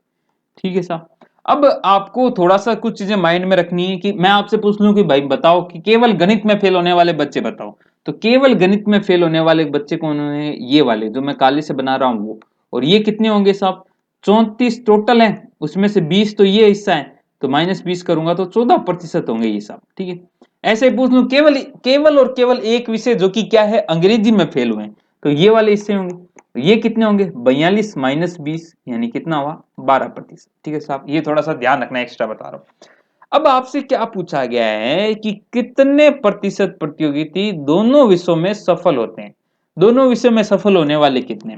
ठीक है साहब। अब आपको थोड़ा सा कुछ चीजें माइंड में रखनी है, कि मैं आपसे पूछ लूं कि भाई बताओ कि केवल गणित में फेल होने वाले बच्चे बताओ, तो केवल गणित में फेल होने वाले बच्चे कौन है? ये वाले जो मैं काले से बना रहा हूं वो। और ये कितने होंगे साहब? 34 टोटल है, उसमें से 20 तो ये हिस्सा है, तो -20 करूंगा तो 14% होंगे ये साहब, ठीक है। ऐसे ही पूछ लूं केवल केवल और केवल एक विषय जो कि क्या है? अंग्रेजी में फेल हुए हैं, तो ये वाले हिस्से होंगे, तो ये कितने होंगे? 42 - 20 यानी कितना हुआ? 12%, ठीक है साहब। ये थोड़ा सा ध्यान रखना, एक्स्ट्रा बता रहा हूं। अब आपसे क्या पूछा गया है कि कितने प्रतिशत प्रतियोगिता दोनों विषयों में सफल होते हैं? दोनों विषयों में सफल होने वाले कितने?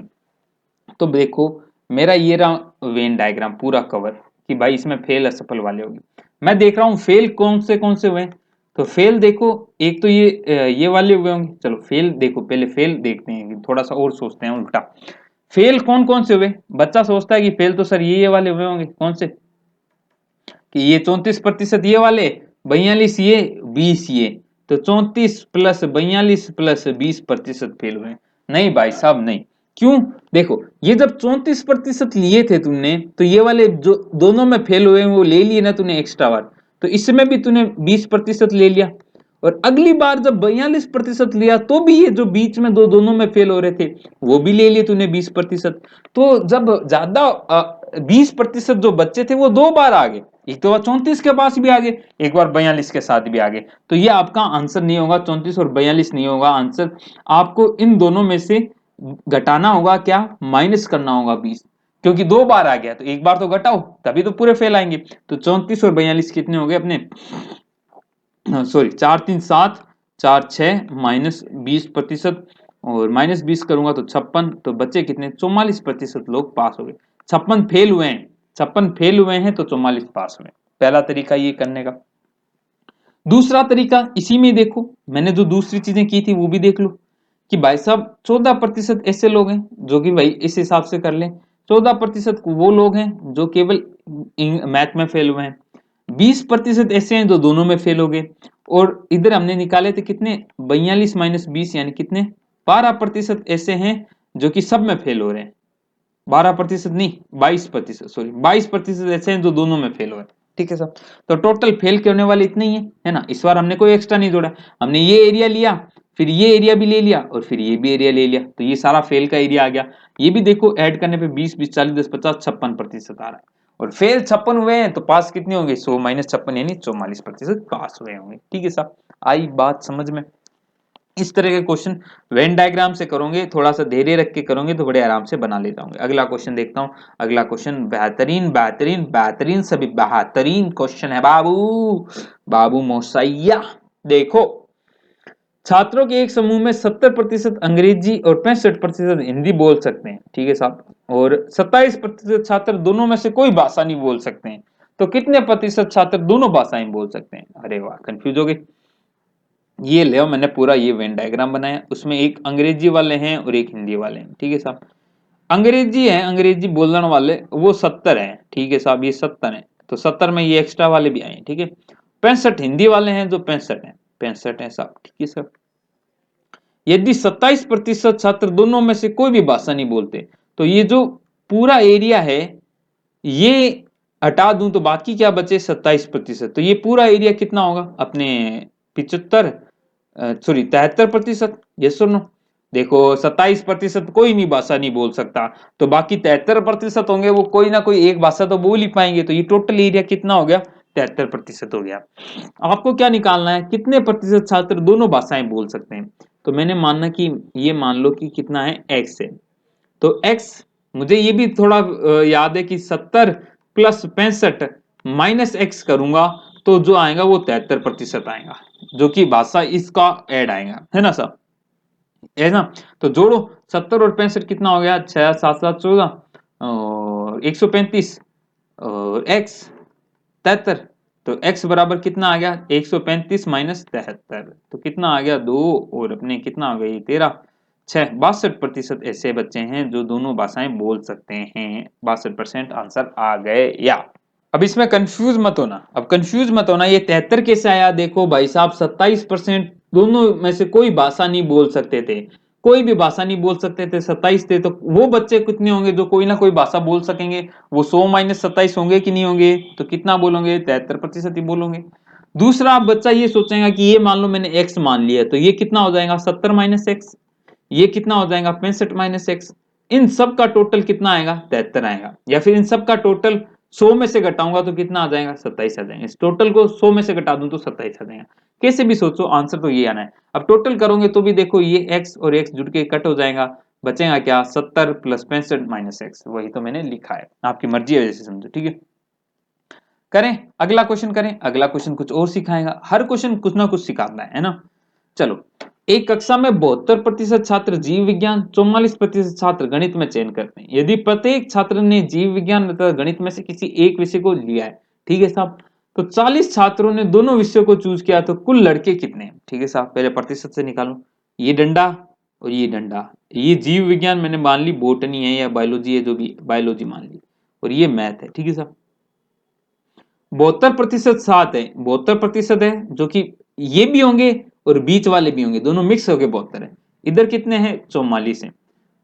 तो देखो, मेरा ये रहा वेन डायग्राम पूरा कवर, कि भाई इसमें फेल असफल वाले होंगे। मैं देख रहा हूं फेल कौन से हुए, तो फेल देखो, एक तो ये वाले हुए होंगे। चलो फेल देखो, पहले फेल देखते हैं, थोड़ा सा और सोचते हैं उल्टा। फेल कौन कौन से हुए? बच्चा सोचता है कि फेल तो सर ये वाले हुए होंगे, कौन से? कि ये 34% ये वाले, 42 ये, 20 ये, तो 34 प्लस 42 प्लस 20% फेल हुए। नहीं भाई साहब नहीं। क्यों? देखो, ये जब 34% लिए थे तुमने, तो ये वाले जो दोनों में फेल हुए वो ले लिए ना तूने एक्स्ट्रा बार, तो इसमें भी तूने 20% ले लिया, और अगली बार जब 42% लिया तो भी ये जो बीच में दोनों में फेल हो रहे थे वो भी ले लिए तूने 20%। तो जब ज्यादा 20% जो बच्चे थे वो दो बार आ गए, एक तो 34 के पास भी आ गए, एक बार 42 के साथ भी आ गए, तो ये आपका आंसर नहीं होगा, 34 और 42 नहीं होगा आंसर। आपको इन दोनों में से घटाना होगा, क्या माइनस करना होगा 20, क्योंकि दो बार आ गया तो एक बार तो घटाओ, तभी तो पूरे फेल आएंगे। तो 34 और 42 कितने हो गए अपने? सॉरी, 4 3 7, 4 6 -20%, और -20 करूंगा तो 56, तो बच्चे कितने 44% लोग पास हो गए। 56 फेल हुए हैं, 56 फेल हुए हैं तो 44 पास हुए। पहला तरीका ये करने का। दूसरा तरीका इसी में देखो, मैंने जो दूसरी चीजें की थी वो भी देख लो कि भाई साहब 14% ऐसे लोग हैं जो कि भाई इस हिसाब से कर लें, 14% वो लोग हैं जो केवल मैथ में फेल हुए हैं, 20% ऐसे हैं जो दोनों में फेल हो गए, और इधर हमने निकाले थे कितने 42 - 20 यानी कितने 12% ऐसे हैं जो कि सब में फेल हो रहे हैं। 12% नहीं, 22%, सॉरी 22% ऐसे हैं जो दोनों में फेल हो रहे हैं। ठीक है सर, तो टोटल फेल करने वाले इतने ही है ना। इस बार हमने कोई एक्स्ट्रा नहीं जोड़ा, हमने ये एरिया लिया, फिर ये एरिया भी ले लिया, और फिर ये भी एरिया ले लिया, तो ये सारा फेल का एरिया आ गया। ये भी देखो ऐड करने पे 20 20 40 10 50 56% आ रहा है, और फेल 56 हुए हैं तो पास कितने होंगे 100 - 56 यानी 44% पास हुए होंगे। ठीक है साहब, आई बात समझ में। इस तरह के क्वेश्चन वेन डायग्राम से करोगे, थोड़ा सा धैर्य रख के करोगे तो बड़े आराम से बना ले जाओगे। अगला क्वेश्चन देखता हूं। अगला क्वेश्चन बेहतरीन बेहतरीन बेहतरीन सभी बेहतरीन क्वेश्चन है बाबू, बाबू मोसैया। देखो, छात्रों के एक समूह में 70% अंग्रेजी और 65% हिंदी बोल सकते हैं। ठीक है साहब, और 27% छात्र दोनों में से कोई भाषा नहीं बोल सकते हैं, तो कितने प्रतिशत छात्र दोनों भाषाएं बोल सकते हैं? अरे वाह, कंफ्यूज हो गए। ये ले मैंने पूरा ये वेन डायग्राम बनाया, उसमें एक अंग्रेजी वाले हैं और एक हिंदी वाले हैं। ठीक है साहब, अंग्रेजी है, अंग्रेजी बोलने वाले वो 70 है। ठीक है साहब, ये 70 है, तो 70 में ये एक्स्ट्रा वाले भी आए। ठीक है, 65 हिंदी वाले हैं जो 65 है, 65 है साहब। ठीक है सर, यदि 27% छात्र दोनों में से कोई भी भाषा नहीं बोलते, तो ये जो पूरा एरिया है ये हटा दूं तो बाकी क्या बचे 27%, तो ये पूरा एरिया कितना होगा अपने 75, सॉरी 73%। यस और नो? देखो 27% कोई नहीं भाषा नहीं बोल सकता, तो बाकी 73% होंगे वो कोई ना कोई एक भाषा तो बोल ही पाएंगे, तो ये टोटल एरिया कितना हो गया 73% हो गया। आपको क्या निकालना है, कितने प्रतिशत छात्र दोनों भाषाएं बोल सकते हैं? तो मैंने मानना कि ये मान लो कि कितना है x है, तो x मुझे ये भी थोड़ा याद है कि 70 + 65 - x करूंगा तो जो आएगा वो 73% आएगा, जो कि भाषा इसका ऐड आएगा, है ना सर? है ना? तो जोड़ो 70 और 65 कितना हो गया 6 7 7 14 और 135 और x 73, तो x बराबर कितना आ गया 135 - 73, तो कितना आ गया 2, और अपने कितना हो गया 13 6 62% ऐसे बच्चे हैं जो दोनों भाषाएं बोल सकते हैं। 62% आंसर आ गए। या अब इसमें कंफ्यूज मत होना, अब कंफ्यूज मत होना, ये 73 कैसे आया? देखो भाई साहब 27% दोनों में से कोई भाषा नहीं बोल सकते थे, कोई भी भाषा नहीं बोल सकते थे, 27 थे, तो वो बच्चे कितने होंगे जो कोई ना कोई भाषा बोल सकेंगे? वो 100 - 27 होंगे कि नहीं होंगे? तो कितना बोलोगे 73% ही बोलोगे। दूसरा आप बच्चा ये सोचेगा कि ये मान लो मैंने x मान लिया, तो ये कितना हो जाएगा 70 - x, ये कितना हो जाएगा 65 - x, इन सब का टोटल कितना आएगा 73 आएगा, या फिर इन सब का टोटल 100 में से घटाऊंगा तो कितना आ जाएगा 27 आ जाएगा, इस टोटल को 100 में से घटा दूं तो 27 आ जाएगा। कैसे भी सोचो आंसर तो ये आना है। अब टोटल करोगे तो भी देखो ये x और x जुड़ के कट हो जाएगा, बचेगा क्या 70 + 65 - x, वही तो मैंने लिखा है, आपकी मर्जी है जैसे समझो। ठीक है, करें अगला क्वेश्चन, करें अगला क्वेश्चन कुछ और सिखाएगा, हर क्वेश्चन कुछ ना कुछ सिखाता है ना। चलो, एक कक्षा में 72% छात्र जीव विज्ञान, 44% छात्र गणित में चयन करते हैं। यदि प्रत्येक छात्र ने जीव विज्ञान तथा गणित में से किसी एक विषय को लिया है, ठीक है साहब, तो 40 छात्रों ने दोनों विषयों को चूज किया, तो कुल लड़के कितने हैं? ठीक है साहब, पहले प्रतिशत से निकालो, ये डंडा और ये डंडा, ये जीव विज्ञान मैंने मान ली बोटनी है या बायोलॉजी है, जो भी बायोलॉजी मान ली, और ये मैथ है। ठीक है साहब, 72% सात है, 72% है, जो कि ये भी होंगे और बीच वाले भी होंगे, दोनों मिक्स होके 72 है। इधर कितने हैं 44 है।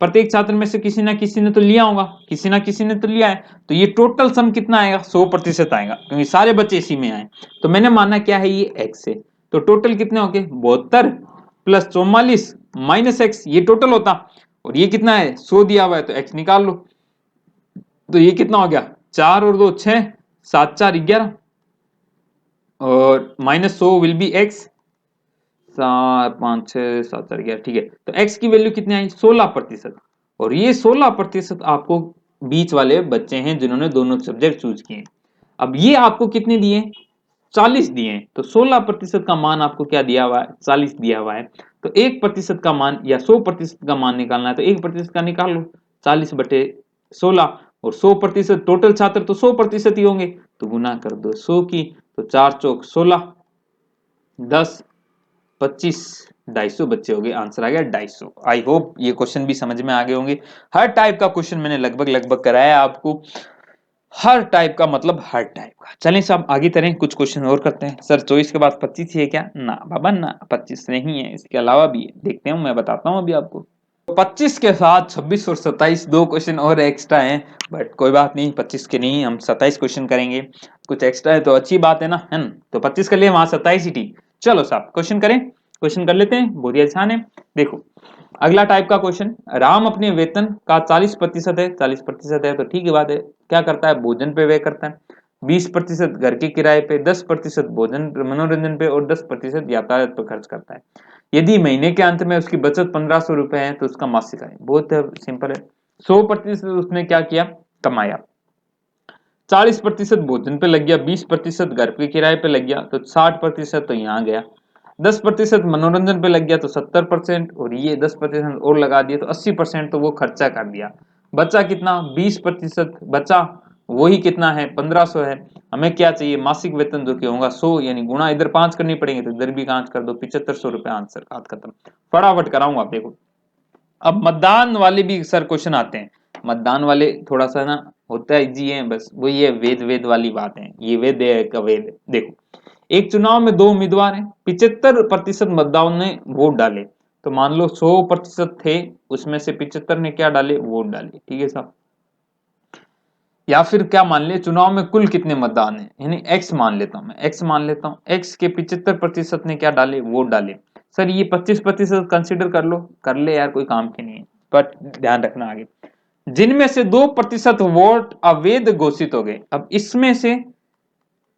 प्रत्येक छात्र में से किसी ना किसी ने तो लिया होगा, किसी ना किसी ने तो लिया है, तो ये टोटल सम कितना आएगा 100% आएगा, क्योंकि सारे बच्चे इसी में आए। तो मैंने माना क्या है ये x है, तो टोटल कितने हो गए 72 + 44 - x, ये टोटल होता, और ये कितना है 100 दिया हुआ है तो x निकाल लो, तो ये कितना हो गया 4 और 2 6 7 4 11, और -100 विल बी x, 7 5 6 7 4 11। ठीक है, तो x की वैल्यू कितनी आई 16%, और ये 16% आपको बीच वाले बच्चे हैं जिन्होंने दोनों सब्जेक्ट चूज किए। अब ये आपको कितने दिए 40 दिए हैं, तो 16% का मान आपको क्या दिया हुआ है, 40 दिया हुआ है। तो 1% का मान या 100% का मान निकालना है, तो 1% का निकाल लो, 40/16। और 100% टोटल छात्र तो 100% ही होंगे, तो गुना कर दो 100 की, तो 4 चौक 16, 10, 25, 250 बच्चे हो गए। आंसर आ गया 250। आई होप ये क्वेश्चन भी समझ में आ गए होंगे। हर टाइप का क्वेश्चन मैंने लगभग कराया आपको, हर टाइप का मतलब हर टाइप का। चलें साहब आगे करें, कुछ क्वेश्चन और करते हैं। सर 24 के बाद 25 ही है क्या? ना बाबा ना, 25 नहीं है, इसके अलावा भी है, देखते हैं, मैं बताता हूं अभी आपको। 25 के साथ 26 और 27 दो क्वेश्चन और एक्स्ट्रा हैं, बट कोई बात नहीं, 25 के नहीं, हम 27 क्वेश्चन करेंगे। कुछ एक्स्ट्रा है तो अच्छी बात है ना, है ना? तो 25 कर लिए, वहां 27 ही ठीक। चलो साहब क्वेश्चन करें, क्वेश्चन कर लेते हैं, बहुत ही आसान है। देखो अगला टाइप का क्वेश्चन, राम अपने वेतन का 40% है, 40% है तो ठीक है बात है, क्या करता है, भोजन पे व्यय करता है, 20% घर के किराए पे, 10% भोजन मनोरंजन पे और 10% यातायात पे खर्च करता है। यदि महीने के अंत में उसकी बचत 1500 रुपए है तो उसका मासिक आय, बहुत सिंपल है, 100% उसने क्या किया, कमाया, 40% भोजन पे लग गया, 20% घर के किराए पे लग गया, तो 60% तो यहाँ गया, 10% मनोरंजन पे लग गया तो 70%, और ये 10% और लगा दिया तो 80% तो वो खर्चा कर दिया। बचा कितना, 20% बचा, वही कितना है, 1500 है। हमें क्या चाहिए, मासिक वेतन जो कि होगा 100, यानी गुणा इधर 5 करनी पड़ेंगे, तो इधर भी 5 कर दो, 7500 रुपए। आंसर बात खत्म, फटाफट कराऊंगा आप देखो। अब मतदान वाले भी सर क्वेश्चन आते हैं, मतदान वाले थोड़ा सा ना होता है इजी है, बस वही है, वेद वेद वाली बात है, ये वेद है का वेद। देखो एक चुनाव में दो उम्मीदवार हैं, 75% मतदाताओं ने वोट डाले, तो मान लो 100% थे, उसमें से 75 ने क्या डाले, वोट डाले, ठीक है साहब। या फिर क्या मान ले, चुनाव में कुल कितने मतदान है, यानी एक्स मान लेता हूं मैं, एक्स मान लेता हूं, एक्स के 75% ने क्या डाले, वोट डाले। सर ये 25% कंसिडर कर लो, कर ले यार, कोई काम की नहीं है, पर ध्यान रखना आगे, जिनमें से 2% वोट अवैध घोषित हो गए। अब इसमें से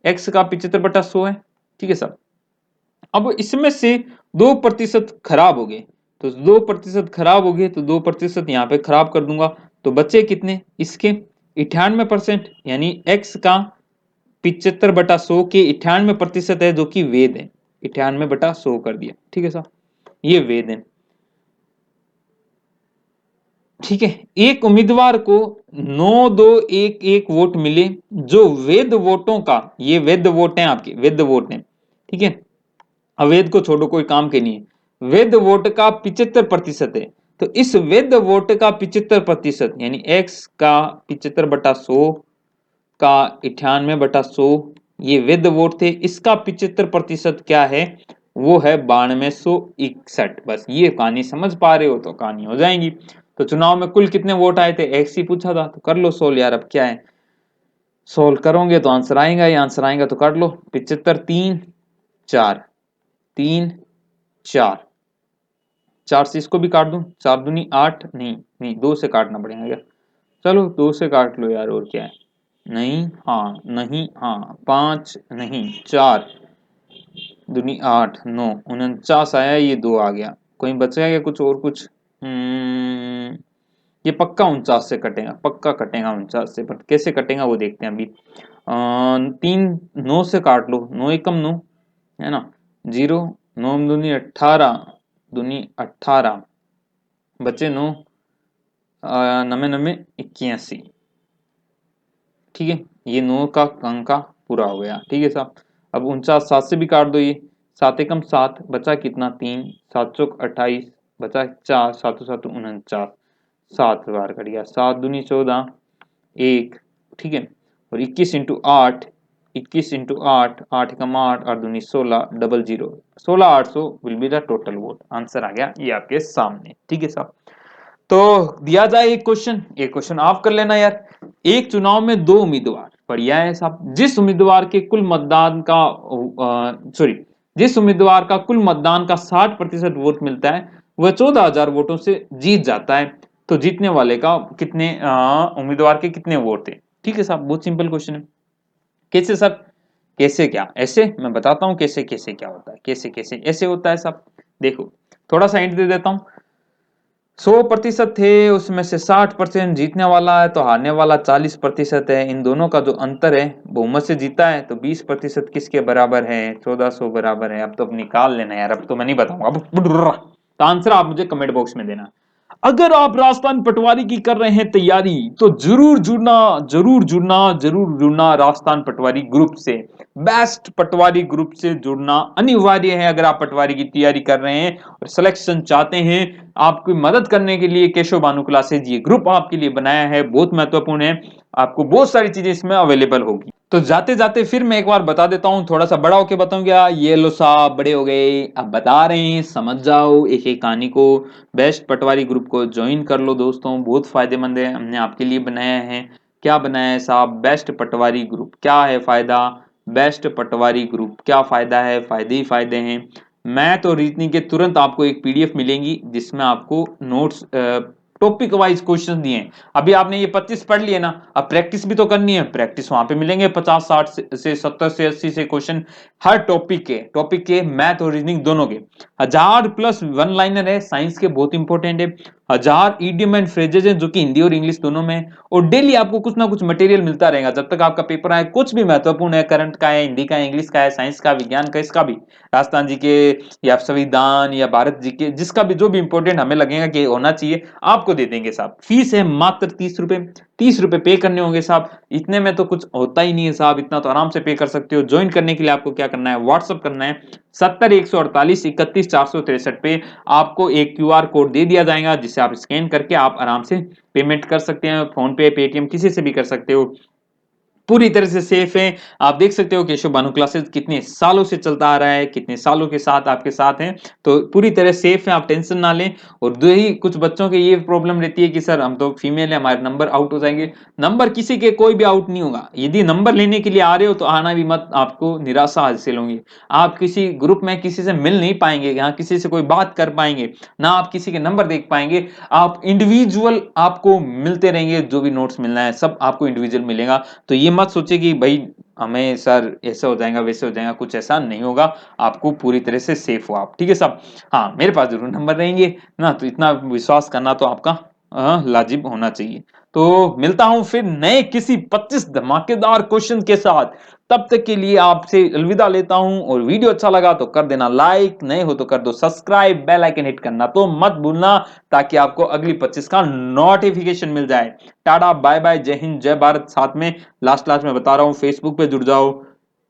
एक्स का 75/100 है, ठीक है साहब। अब इसमें से 2% खराब हो गए, तो 2% खराब हो गए, तो 2% यहाँ पे खराब कर दूंगा, तो बचे कितने इसके, 98%, यानी एक्स का 75/100 के 98% है जो कि वेद है, 98/100 कर दिया, ठीक है साहब, ये वेद है, ठीक है। एक उम्मीदवार को 9211 वोट मिले, जो वैध वोटों का, ये वैध वोट हैं आपके, वैध वोट हैं, ठीक है, अवैध को छोड़ो, कोई काम के नहीं है, वैध वोट का 75% है, तो इस वैध वोट का 75% यानी एक्स का 75/100 का 98/100, ये वैध वोट थे, इसका 75% क्या है, वो है 9261। बस ये कहानी समझ पा रहे हो तो कहानी हो जाएगी। तो चुनाव में कुल कितने वोट आए थे, एक्स ही पूछा था, तो कर लो सोल्व यार, अब क्या है, सोल्व करोगे तो आंसर आएगा, ये आंसर आएगा तो कर लो, 75, 3 4, 3 4, 4 से इसको भी काट दूं, 4 दूनी 8, नहीं नहीं 2 से काटना पड़ेगा क्या, चलो 2 से काट लो यार, और क्या है, नहीं हाँ नहीं हाँ, 5 नहीं 4 दूनी 8, 9 49 आया, ये 2 आ गया, कोई बचेगा क्या कुछ और कुछ, ये पक्का 49 से कटेगा, पक्का कटेगा 49 से, पर कैसे कटेगा वो देखते हैं अभी। 3 9 से काट लो, 9 एकम 9 है ना, 0, 9 दूनी 18, दूनी 18, बचे 9, नमे नमे 81, ठीक है, ये 9 का अंक का पूरा हो गया, ठीक है साहब। अब 49 7 से भी काट दो, ये 7 एकम 7, बचा कितना 3, 7 चौक 28, बचा 4, 7 7 49, 7 बार कट गया, 7 दूनी 14, 1, ठीक है, और 21 × 8, 21 × 8, 8 एकम 8, 8 दूनी 16, 00, 16,800 will be the total vote. Answer आ गया ये आपके सामने, ठीक है साहब। तो दिया जाए एक क्वेश्चन, एक क्वेश्चन आप कर लेना यार, एक चुनाव में दो उम्मीदवार, बढ़िया है साहब, जिस उम्मीदवार के कुल मतदान का सॉरी जिस उम्मीदवार का कुल मतदान का 60% वोट मिलता है वह 14,000 वोटों से जीत जाता है, तो जीतने वाले का कितने उम्मीदवार के कितने वोट थे, ठीक है साहब, बहुत सिंपल क्वेश्चन है। कैसे सर, कैसे क्या, ऐसे मैं बताता हूं कैसे कैसे क्या होता है, कैसे कैसे ऐसे होता है साहब। देखो थोड़ा सा हिंट दे देता हूं, 100% थे, उसमें से 60% जीतने वाला है तो हारने वाला 40% है। इन दोनों का जो अंतर है, बहुमत से जीता है तो 20% किसके बराबर है? 1400 बराबर है। अब तो अब निकाल लेना यार, अब तो मैं नहीं बताऊंगा। अब तो आंसर आप मुझे कमेंट बॉक्स में देना। अगर आप राजस्थान पटवारी की कर रहे हैं तैयारी तो जरूर जुड़ना, जरूर जुड़ना, जरूर जुड़ना राजस्थान पटवारी ग्रुप से। बेस्ट पटवारी ग्रुप से जुड़ना अनिवार्य है अगर आप पटवारी की तैयारी कर रहे हैं और सिलेक्शन चाहते हैं। आपकी मदद करने के लिए केशव भानु क्लासेज ये ग्रुप आपके लिए बनाया है, बहुत महत्वपूर्ण है। आपको बहुत सारी चीजें इसमें अवेलेबल होगी। तो जाते जाते फिर मैं एक बार बता देता हूं, थोड़ा सा बड़ा होके बताऊंगा। ये लो साहब, बड़े हो गए, अब बता रहे हैं, समझ जाओ एक एक कहानी को। बेस्ट पटवारी ग्रुप को ज्वाइन कर लो दोस्तों, बहुत फायदेमंद है, हमने आपके लिए बनाया है। क्या बनाया है साहब? बेस्ट पटवारी ग्रुप। क्या है फायदा? बेस्ट पटवारी ग्रुप क्या फायदा है? फायदे ही फायदे हैं। मैथ और रीजनिंग के तुरंत आपको एक पीडीएफ मिलेंगी जिसमें आपको नोट्स, टॉपिक वाइज क्वेश्चन दिए हैं। अभी आपने ये 25 पढ़ लिए ना, अब प्रैक्टिस भी तो करनी है। प्रैक्टिस वहां पे मिलेंगे 50 60 से 70 से 80 से क्वेश्चन हर टॉपिक के मैथ और रीजनिंग दोनों के। 1000+ वन लाइनर है, साइंस के बहुत इंपॉर्टेंट है। 1000 इडियम एंड फ्रेजेज है जो कि हिंदी और इंग्लिश दोनों में है। और डेली आपको कुछ ना कुछ मटेरियल मिलता रहेगा जब तक आपका पेपर आए। कुछ भी महत्वपूर्ण है, करंट का है, हिंदी का है, इंग्लिश का है, साइंस का, विज्ञान का, इसका भी, राजस्थान जी के या संविधान या भारत जी के, जिसका भी जो भी इंपॉर्टेंट हमें लगेगा कि होना चाहिए, आपको दे देंगे साहब। फीस है मात्र 30 रुपए। 30 रुपए पे करने होंगे साहब। इतने में तो कुछ होता ही नहीं है साहब, इतना तो आराम से पे कर सकते हो। ज्वाइन करने के लिए आपको क्या करना है? व्हाट्सअप करना है 70 148 31 463 पे। आपको एक क्यूआर कोड दे दिया जाएगा जिसे आप स्कैन करके आप आराम से पेमेंट कर सकते हैं। फोन पे, पेटीएम, किसी से भी कर सकते हो। पूरी तरह से सेफ है। आप देख सकते हो केशव भानु क्लासेस कितने सालों से चलता आ रहा है, कितने सालों के साथ आपके साथ है, तो पूरी तरह सेफ है, आप टेंशन ना लें। और दो ही कुछ बच्चों के ये प्रॉब्लम रहती है कि सर हम तो फीमेल है, हमारे नंबर आउट हो जाएंगे। नंबर किसी के कोई भी आउट नहीं होगा। यदि नंबर लेने के लिए आ रहे हो तो आना भी मत, आपको निराशा हासिल होंगी। आप किसी ग्रुप में किसी से मिल नहीं पाएंगे, यहाँ किसी से कोई बात कर पाएंगे ना, आप किसी के नंबर देख पाएंगे। आप इंडिविजुअल आपको मिलते रहेंगे, जो भी नोट्स मिलना है सब आपको इंडिविजुअल मिलेगा। तो ये मत सोचिए कि भाई हमें सर ऐसा हो जाएगा वैसे हो जाएगा, कुछ ऐसा नहीं होगा। आपको पूरी तरह से सेफ हो आप, ठीक है साहब। हाँ, मेरे पास जरूर नंबर रहेंगे ना, तो इतना विश्वास करना तो आपका लाजिब होना चाहिए। तो मिलता हूं फिर नए किसी 25 धमाकेदार क्वेश्चन के साथ। तब तक के लिए आपसे अलविदा लेता हूं। और वीडियो अच्छा लगा तो कर देना लाइक, नए हो तो कर दो सब्सक्राइब, बेल आइकन हिट करना तो मत भूलना, ताकि आपको अगली 25 का नोटिफिकेशन मिल जाए। टाटा बाय बाय, जय हिंद जय भारत। साथ में लास्ट लास्ट में बता रहा हूं, फेसबुक पे जुड़ जाओ,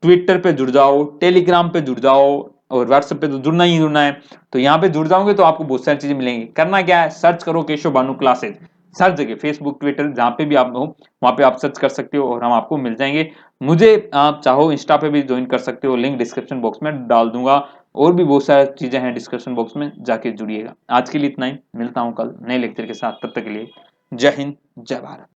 ट्विटर पे जुड़ जाओ, टेलीग्राम पे जुड़ जाओ, और व्हाट्सएप पे तो जुड़ना ही जुड़ना है। तो यहाँ पे जुड़ जाओगे तो आपको बहुत सारी चीजें मिलेंगी। करना क्या है? सर्च करो केशव भानु क्लासेज, हर जगह, फेसबुक, ट्विटर, जहां पे भी आप हो वहां पे आप सर्च कर सकते हो और हम आपको मिल जाएंगे। मुझे आप चाहो इंस्टा पे भी ज्वाइन कर सकते हो, लिंक डिस्क्रिप्शन बॉक्स में डाल दूंगा। और भी बहुत सारी चीजें हैं डिस्क्रिप्शन बॉक्स में, जाके जुड़िएगा। आज के लिए इतना ही, मिलता हूं कल नए लेक्चर के साथ। तब तक के लिए जय हिंद जय भारत।